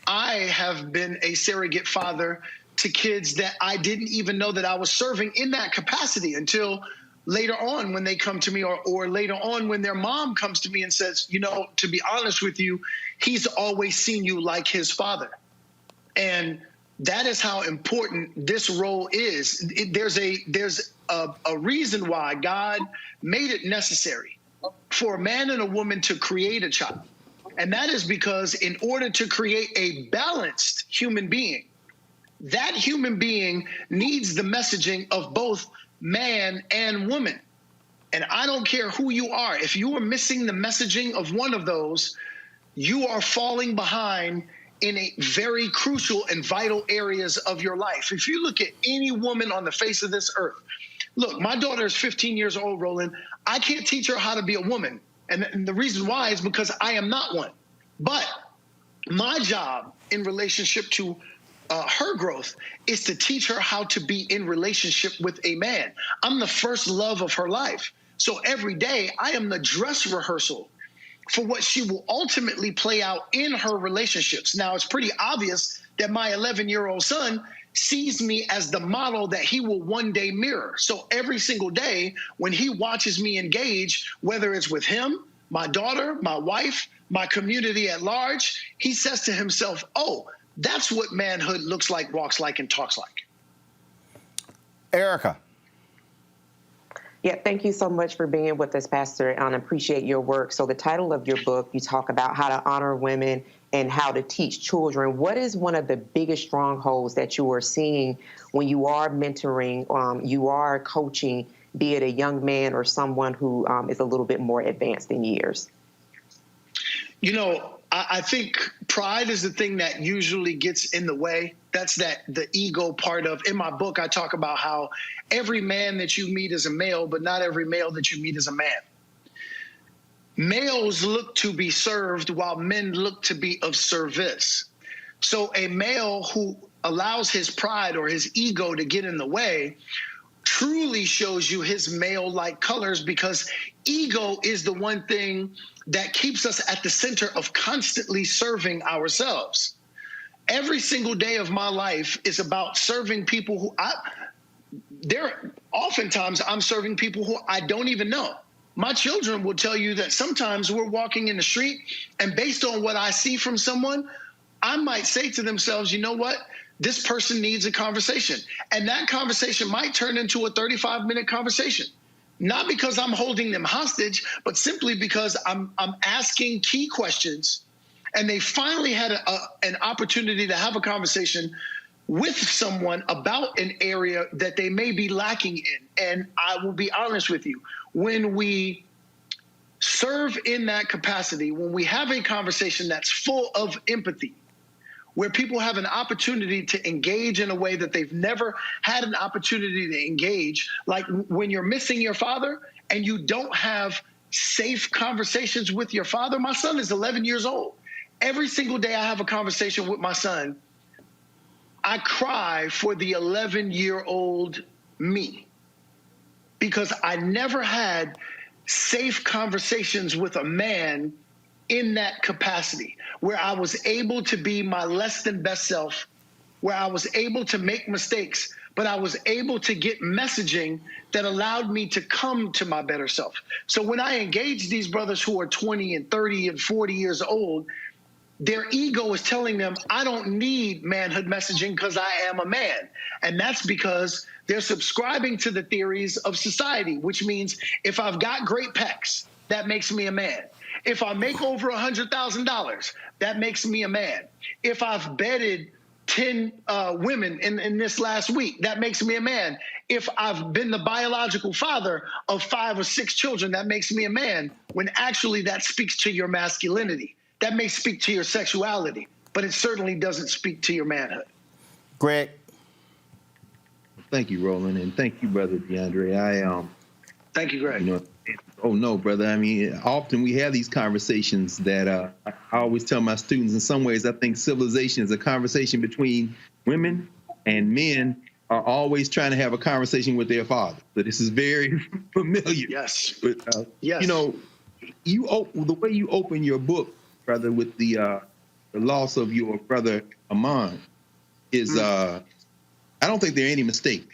I have been a surrogate father to kids that I didn't even know that I was serving in that capacity until later on when they come to me, or later on when their mom comes to me and says, you know, to be honest with you, he's always seen you like his father. And that is how important this role is. There's a reason why God made it necessary for a man and a woman to create a child. And that is because in order to create a balanced human being, that human being needs the messaging of both man and woman. And I don't care who you are. If you are missing the messaging of one of those, you are falling behind in a very crucial and vital areas of your life. If you look at any woman on the face of this earth, look, my daughter is 15 years old, Roland. I can't teach her how to be a woman. And the reason why is because I am not one. But my job in relationship to her growth is to teach her how to be in relationship with a man. I'm the first love of her life. So every day I am the dress rehearsal for what she will ultimately play out in her relationships. Now, it's pretty obvious that my 11-year-old son sees me as the model that he will one day mirror. So every single day when he watches me engage, whether it's with him, my daughter, my wife, my community at large, he says to himself, oh, that's what manhood looks like, walks like, and talks like. Erica. Yeah, thank you so much for being with us, Pastor, and I appreciate your work. So the title of your book, you talk about how to honor women and how to teach children. What is one of the biggest strongholds that you are seeing when you are mentoring, you are coaching, be it a young man or someone who is a little bit more advanced in years? You know, I think pride is the thing that usually gets in the way. That's the ego part of. In my book, I talk about how every man that you meet is a male, but not every male that you meet is a man. Males look to be served while men look to be of service. So a male who allows his pride or his ego to get in the way truly shows you his male-like colors, because ego is the one thing that keeps us at the center of constantly serving ourselves. Every single day of my life is about serving people who oftentimes I'm serving people who I don't even know. My children will tell you that sometimes we're walking in the street, and based on what I see from someone, I might say to themselves, you know what? This person needs a conversation. And that conversation might turn into a 35-minute conversation. Not because I'm holding them hostage, but simply because I'm asking key questions, and they finally had an opportunity to have a conversation with someone about an area that they may be lacking in. And I will be honest with you, when we serve in that capacity, when we have a conversation that's full of empathy, where people have an opportunity to engage in a way that they've never had an opportunity to engage, like when you're missing your father and you don't have safe conversations with your father. My son is 11 years old. Every single day I have a conversation with my son, I cry for the 11-year-old me, because I never had safe conversations with a man in that capacity, where I was able to be my less than best self, where I was able to make mistakes, but I was able to get messaging that allowed me to come to my better self. So when I engage these brothers who are 20 and 30 and 40 years old, their ego is telling them, I don't need manhood messaging because I am a man. And that's because they're subscribing to the theories of society, which means if I've got great pecs, that makes me a man. If I make over $100,000, that makes me a man. If I've bedded 10 women in this last week, that makes me a man. If I've been the biological father of 5 or 6 children, that makes me a man, when actually that speaks to your masculinity. That may speak to your sexuality, but it certainly doesn't speak to your manhood. Greg? Thank you, Roland, and thank you, Brother DeAndre. Thank you, Greg. Oh no, brother. I mean, often we have these conversations that I always tell my students. In some ways, I think civilization is a conversation between women, and men are always trying to have a conversation with their father. So this is very familiar. Yes. But, yes. The way you open your book, brother, with the loss of your brother Amon is, I don't think there are any mistakes.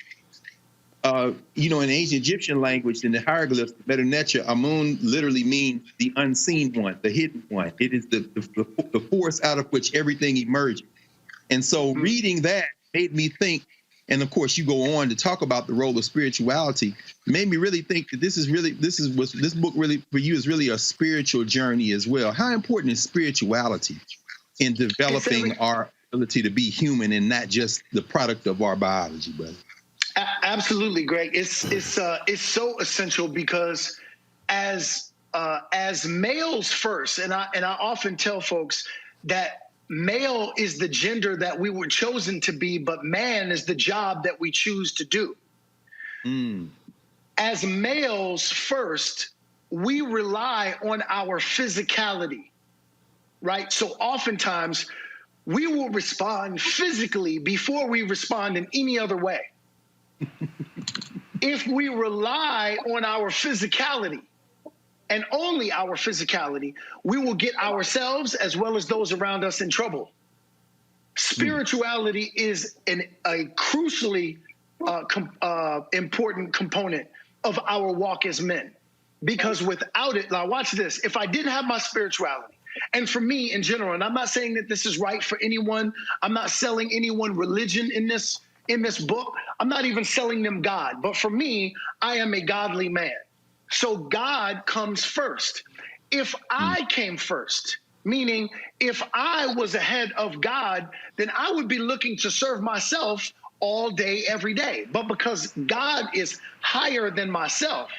In ancient Egyptian language, in the hieroglyphs, Medu Neter, Amun literally means the unseen one, the hidden one. It is the force out of which everything emerges. And so reading that made me think, and of course you go on to talk about the role of spirituality, made me really think that this book really for you is really a spiritual journey as well. How important is spirituality in developing our ability to be human and not just the product of our biology, brother? Absolutely, Greg. It's so essential because as males first, and I often tell folks that male is the gender that we were chosen to be, but man is the job that we choose to do. As males first, we rely on our physicality, right? So oftentimes we will respond physically before we respond in any other way. If we rely on our physicality and only our physicality, we will get ourselves as well as those around us in trouble. Spirituality is a crucially important component of our walk as men, because without it, now watch this, if I didn't have my spirituality, and for me in general, and I'm not saying that this is right for anyone, I'm not selling anyone religion in this book. I'm not even selling them God. But for me, I am a godly man. So God comes first. If I came first, meaning if I was ahead of God, then I would be looking to serve myself all day, every day. But because God is higher than myself,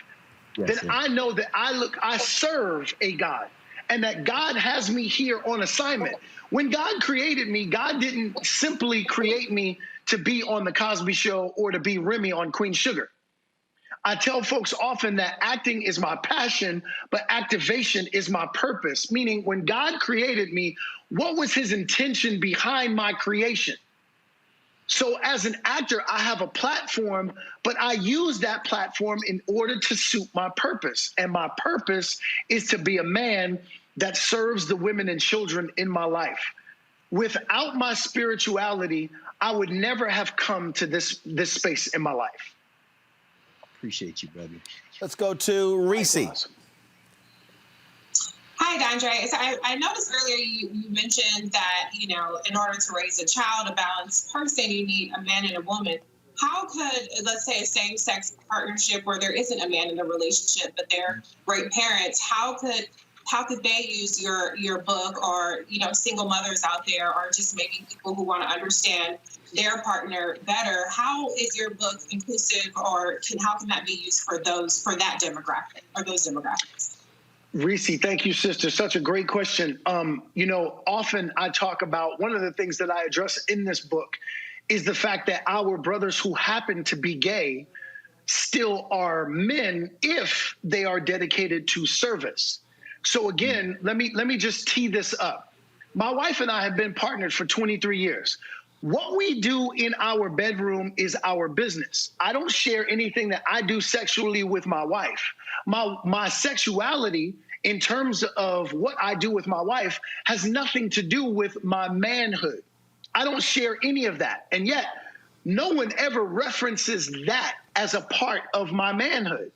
then I know that I serve a God, and that God has me here on assignment. When God created me, God didn't simply create me to be on the Cosby Show or to be Remy on Queen Sugar. I tell folks often that acting is my passion, but activation is my purpose. Meaning when God created me, what was his intention behind my creation? So as an actor, I have a platform, but I use that platform in order to suit my purpose. And my purpose is to be a man that serves the women and children in my life. Without my spirituality, I would never have come to this space in my life. Appreciate you, brother. Let's go to Reese. Hi, Dondre. So I noticed earlier you mentioned that, in order to raise a child, a balanced person, you need a man and a woman. How could, let's say, a same-sex partnership where there isn't a man in the relationship, but they're great parents, how could they use your book, or single mothers out there, or just maybe people who want to understand their partner better? How is your book inclusive, or how can that be used for that demographic or those demographics? Reese, thank you, sister. Such a great question. Often I talk about one of the things that I address in this book is the fact that our brothers who happen to be gay still are men if they are dedicated to service. So again, let me just tee this up. My wife and I have been partnered for 23 years. What we do in our bedroom is our business. I don't share anything that I do sexually with my wife. My sexuality, in terms of what I do with my wife, has nothing to do with my manhood. I don't share any of that. And yet, no one ever references that as a part of my manhood.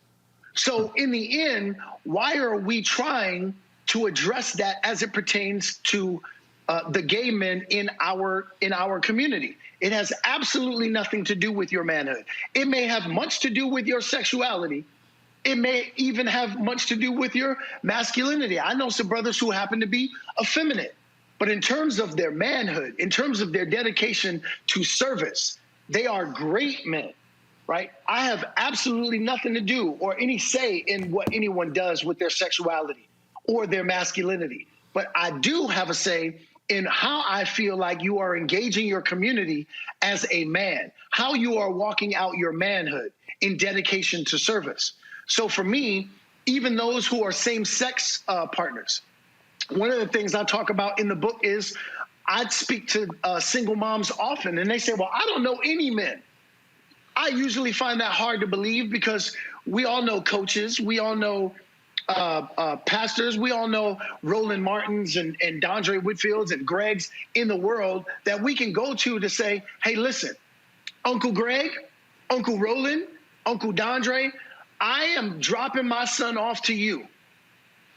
So in the end, why are we trying to address that as it pertains to the gay men in our community? It has absolutely nothing to do with your manhood. It may have much to do with your sexuality. It may even have much to do with your masculinity. I know some brothers who happen to be effeminate, but in terms of their manhood, in terms of their dedication to service, they are great men, right? I have absolutely nothing to do or any say in what anyone does with their sexuality or their masculinity. But I do have a say in how I feel like you are engaging your community as a man, how you are walking out your manhood in dedication to service. So for me, even those who are same-sex partners, one of the things I talk about in the book is I speak to single moms often, and they say, well, I don't know any men. I usually find that hard to believe because we all know coaches, we all know pastors, we all know Roland Martins and Dondre Whitfields and Gregs in the world that we can go to say, hey, listen, Uncle Greg, Uncle Roland, Uncle Dondre, I am dropping my son off to you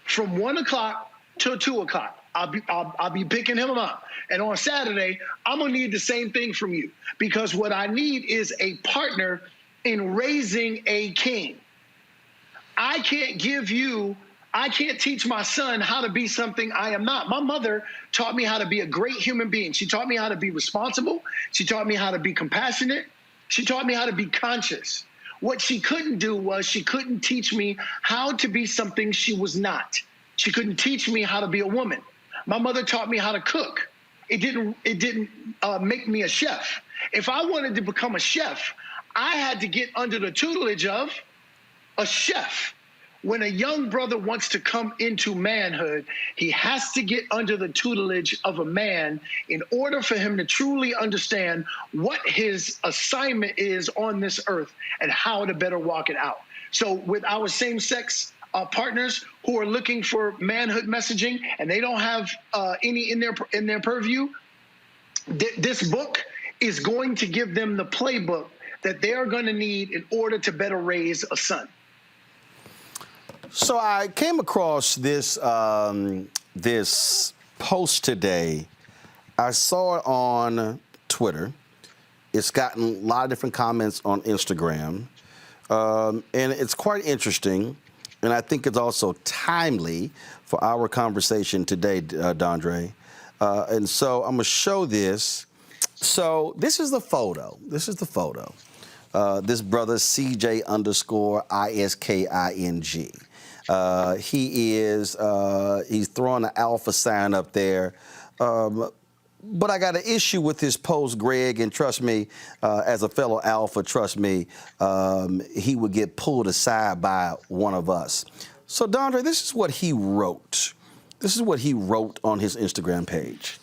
from 1 o'clock till 2 o'clock. I'll be picking him up. And on Saturday, I'm going to need the same thing from you because what I need is a partner in raising a king. I can't teach my son how to be something I am not. My mother taught me how to be a great human being. She taught me how to be responsible. She taught me how to be compassionate. She taught me how to be conscious. What she couldn't do was she couldn't teach me how to be something she was not. She couldn't teach me how to be a woman. My mother taught me how to cook. It didn't make me a chef. If I wanted to become a chef, I had to get under the tutelage of a chef. When a young brother wants to come into manhood, he has to get under the tutelage of a man in order for him to truly understand what his assignment is on this earth and how to better walk it out. So with our same-sex partners who are looking for manhood messaging and they don't have any in their purview, this book is going to give them the playbook that they are going to need in order to better raise a son. So I came across this this post today. I saw it on Twitter. It's gotten a lot of different comments on Instagram, and it's quite interesting. And I think it's also timely for our conversation today, Dondre. And so I'm going to show this. So this is the photo. This brother, CJ_ISKING. He's throwing an alpha sign up there. But I got an issue with his post, Greg, and trust me, as a fellow alpha, trust me, he would get pulled aside by one of us. So, Dondre, this is what he wrote. This is what he wrote on his Instagram page.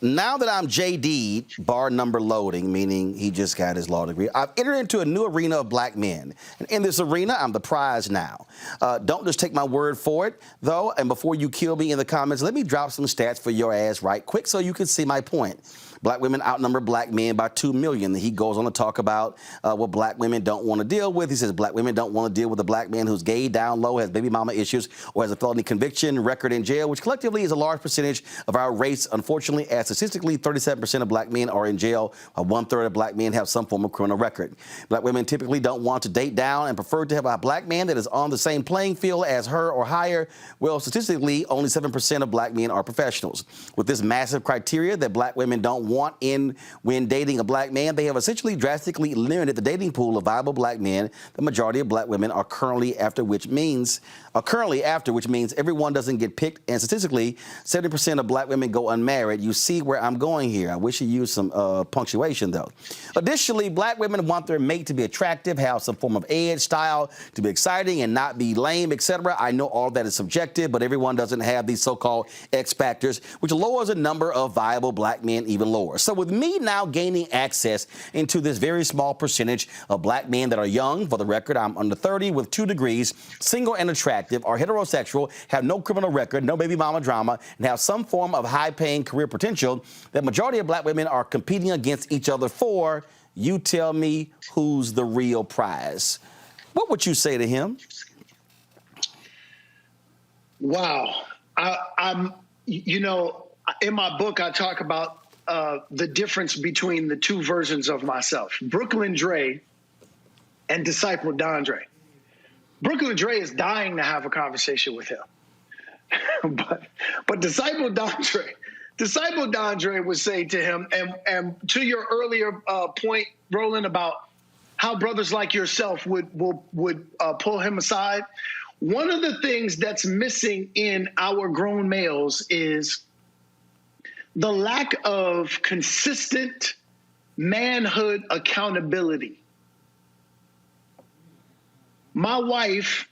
Now that I'm JD'd, bar number loading, meaning he just got his law degree, I've entered into a new arena of black men. And in this arena, I'm the prize now. Don't just take my word for it, though. And before you kill me in the comments, let me drop some stats for your ass right quick so you can see my point. Black women outnumber black men by 2 million. He goes on to talk about what black women don't want to deal with. He says black women don't want to deal with a black man who's gay, down low, has baby mama issues, or has a felony conviction, record in jail, which collectively is a large percentage of our race. Unfortunately, as statistically, 37% of black men are in jail, while 1/3 of black men have some form of criminal record. Black women typically don't want to date down and prefer to have a black man that is on the same playing field as her or higher. Well, statistically, only 7% of black men are professionals. With this massive criteria that black women don't want in when dating a black man, they have essentially drastically limited the dating pool of viable black men. The majority of black women are currently after, which means everyone doesn't get picked. And statistically, 70% of black women go unmarried. You see where I'm going here. I wish you used some punctuation, though. Additionally, black women want their mate to be attractive, have some form of edge, style, to be exciting and not be lame, etc. I know all that is subjective, but everyone doesn't have these so-called X factors, which lowers the number of viable black men even lower. So with me now gaining access into this very small percentage of black men that are young, for the record, I'm under 30 with 2 degrees, single and attractive, are heterosexual, have no criminal record, no baby mama drama, and have some form of high-paying career potential, the majority of black women are competing against each other for, you tell me who's the real prize. What would you say to him? Wow. I'm in my book, I talk about the difference between the 2 versions of myself, Brooklyn Dre and Disciple Dondre. Brooklyn Dre is dying to have a conversation with him. but Disciple Dondre would say to him, and to your earlier point, Roland, about how brothers like yourself would pull him aside, one of the things that's missing in our grown males is the lack of consistent manhood accountability. My wife,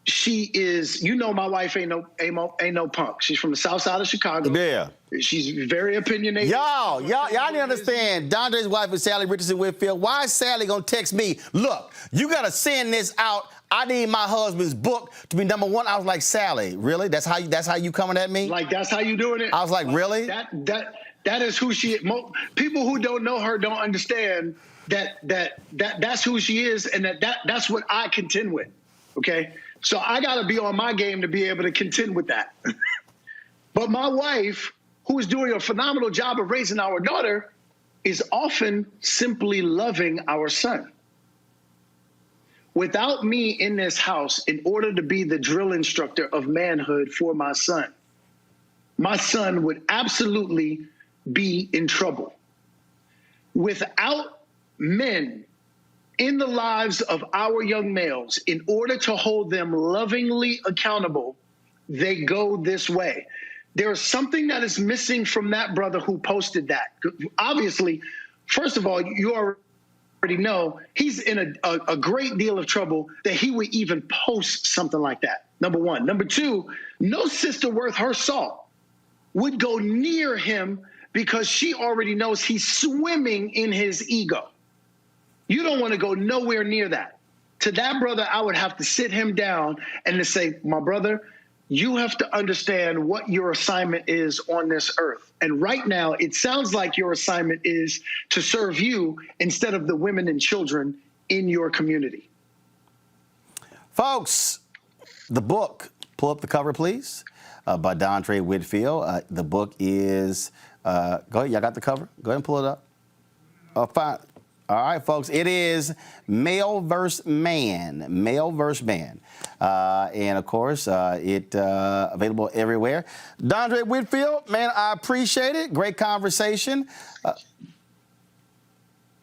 she is, my wife ain't no punk. She's from the south side of Chicago. Yeah. She's very opinionated. Y'all didn't understand. Dondre's wife is Sally Richardson Whitfield. Why is Sally gonna text me? Look, you gotta send this out. I need my husband's book to be number one. I was like, Sally, really? That's how you coming at me? Like, that's how you doing it? I was like, really? That is who she is. People who don't know her don't understand that's who she is, and that's what I contend with. Okay, so I got to be on my game to be able to contend with that. But my wife, who is doing a phenomenal job of raising our daughter, is often simply loving our son. Without me in this house, in order to be the drill instructor of manhood for my son would absolutely be in trouble. Without men in the lives of our young males, in order to hold them lovingly accountable, they go this way. There is something that is missing from that brother who posted that. Obviously, first of all, you already know he's in a great deal of trouble that he would even post something like that, number one. Number two, no sister worth her salt would go near him because she already knows he's swimming in his ego. You don't want to go nowhere near that. To that brother, I would have to sit him down and to say, my brother, you have to understand what your assignment is on this earth. And right now, it sounds like your assignment is to serve you instead of the women and children in your community. Folks, the book, pull up the cover, please, by Dondre Whitfield. The book is, go ahead, y'all got the cover? Go ahead and pull it up. Oh, fine. All right, folks, it is Male vs. Man, Male vs. Man. And, of course, it available everywhere. Dondre Whitfield, man, I appreciate it. Great conversation.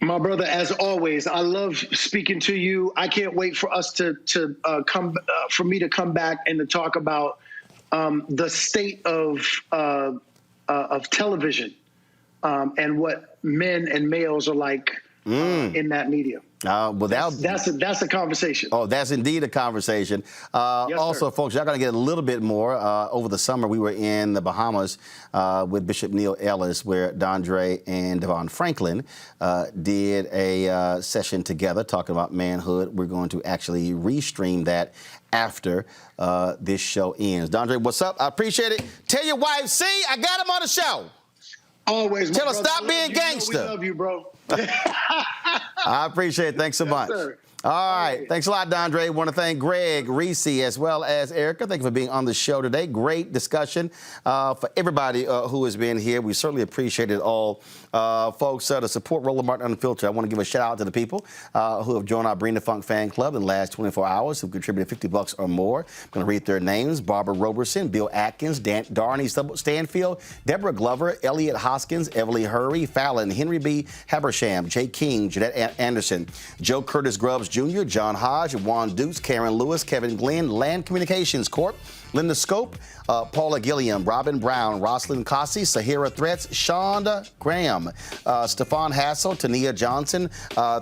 My brother, as always, I love speaking to you. I can't wait for us to for me to come back and to talk about the state of television and what men and males are like in that medium. Well, that's a conversation. Oh, that's indeed a conversation. Yes, also, sir. folks, y'all going to get a little bit more. Over the summer, we were in the Bahamas with Bishop Neil Ellis, where Dondre and Devon Franklin did a session together talking about manhood. We're going to actually restream that after this show ends. Dondre, what's up? I appreciate it. Tell your wife, see, I got him on the show. Always. Tell her brother, stop being gangster. We love you, bro. I appreciate it. Thanks so much. Sir. All right. Thanks a lot, Dondre. Want to thank Greg, Reese, as well as Erica. Thank you for being on the show today. Great discussion for everybody who has been here. We certainly appreciate it all. Folks, to support Roland Martin Unfiltered, I want to give a shout out to the people who have joined our Bring the Funk fan club in the last 24 hours, who contributed $50 or more. I'm going to read their names: Barbara Roberson, Bill Atkins, Darnay Stanfield, Deborah Glover, Elliot Hoskins, Everly Hurry, Fallon, Henry B. Habersham, Jay King, Jeanette Anderson, Joe Curtis Grubbs Jr., John Hodge, Juan Dukes, Karen Lewis, Kevin Glenn, Land Communications Corp., Linda Scope, Paula Gilliam, Robin Brown, Rosalind Cossey, Sahara Threats, Shonda Graham, Stefan Hassel, Tania Johnson,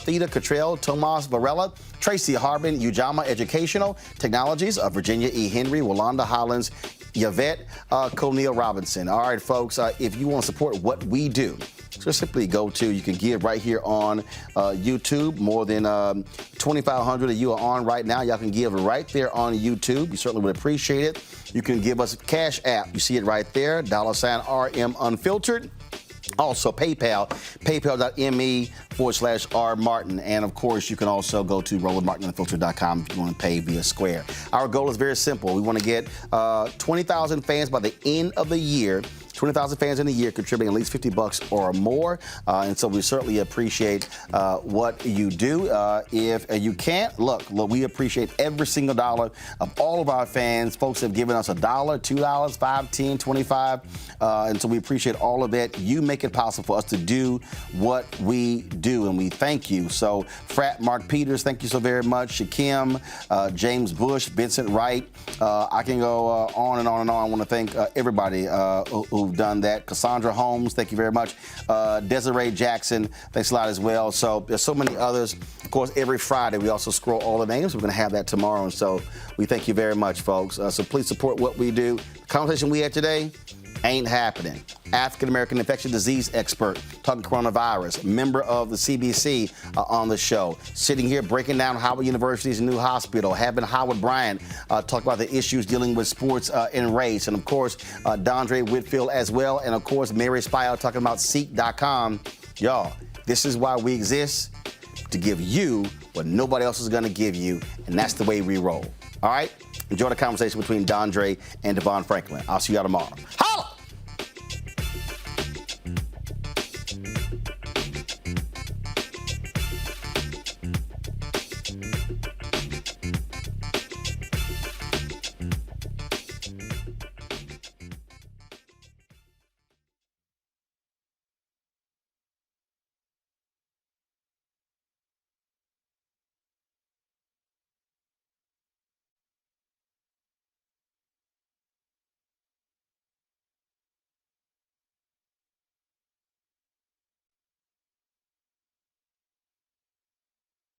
Theta Cottrell, Tomas Varela, Tracy Harbin, Ujama Educational Technologies, Virginia E. Henry, Walanda Hollins, Yvette O'Neill Robinson. All right, folks, if you want to support what we do, just simply go to, you can give right here on YouTube. More than 2,500 of you are on right now. Y'all can give right there on YouTube. You certainly would appreciate it. You can give us a Cash App. You see it right there, $RM Unfiltered. Also, PayPal, paypal.me/R Martin. And, of course, you can also go to RolandMartinUnfiltered.com if you want to pay via Square. Our goal is very simple. We want to get 20,000 fans by the end of the year. 20,000 fans in a year contributing at least $50 or more. And so we certainly appreciate what you do. If you can't, look, we appreciate every single dollar of all of our fans. Folks have given us $1, $2, $5, $10, $25. And so we appreciate all of that. You make it possible for us to do what we do, and we thank you. So, Frat Mark Peters, thank you so very much. Shakim, James Bush, Vincent Wright. I can go on and on and on. I want to thank everybody who who've done that. Cassandra Holmes, thank you very much. Desiree Jackson, thanks a lot as well. So there's so many others. Of course, every Friday we also scroll all the names. We're going to have that tomorrow. And so we thank you very much, folks. So please support what we do. The conversation we had today ain't happening. African-American infectious disease expert talking coronavirus, member of the CBC on the show, sitting here breaking down Howard University's new hospital, having Howard Bryant talk about the issues dealing with sports and race, and of course, Dondre Whitfield as well, and of course, Mary Spio talking about Seek.com. Y'all, this is why we exist, to give you what nobody else is going to give you, and that's the way we roll. All right? Enjoy the conversation between Dondre and Devon Franklin. I'll see y'all tomorrow.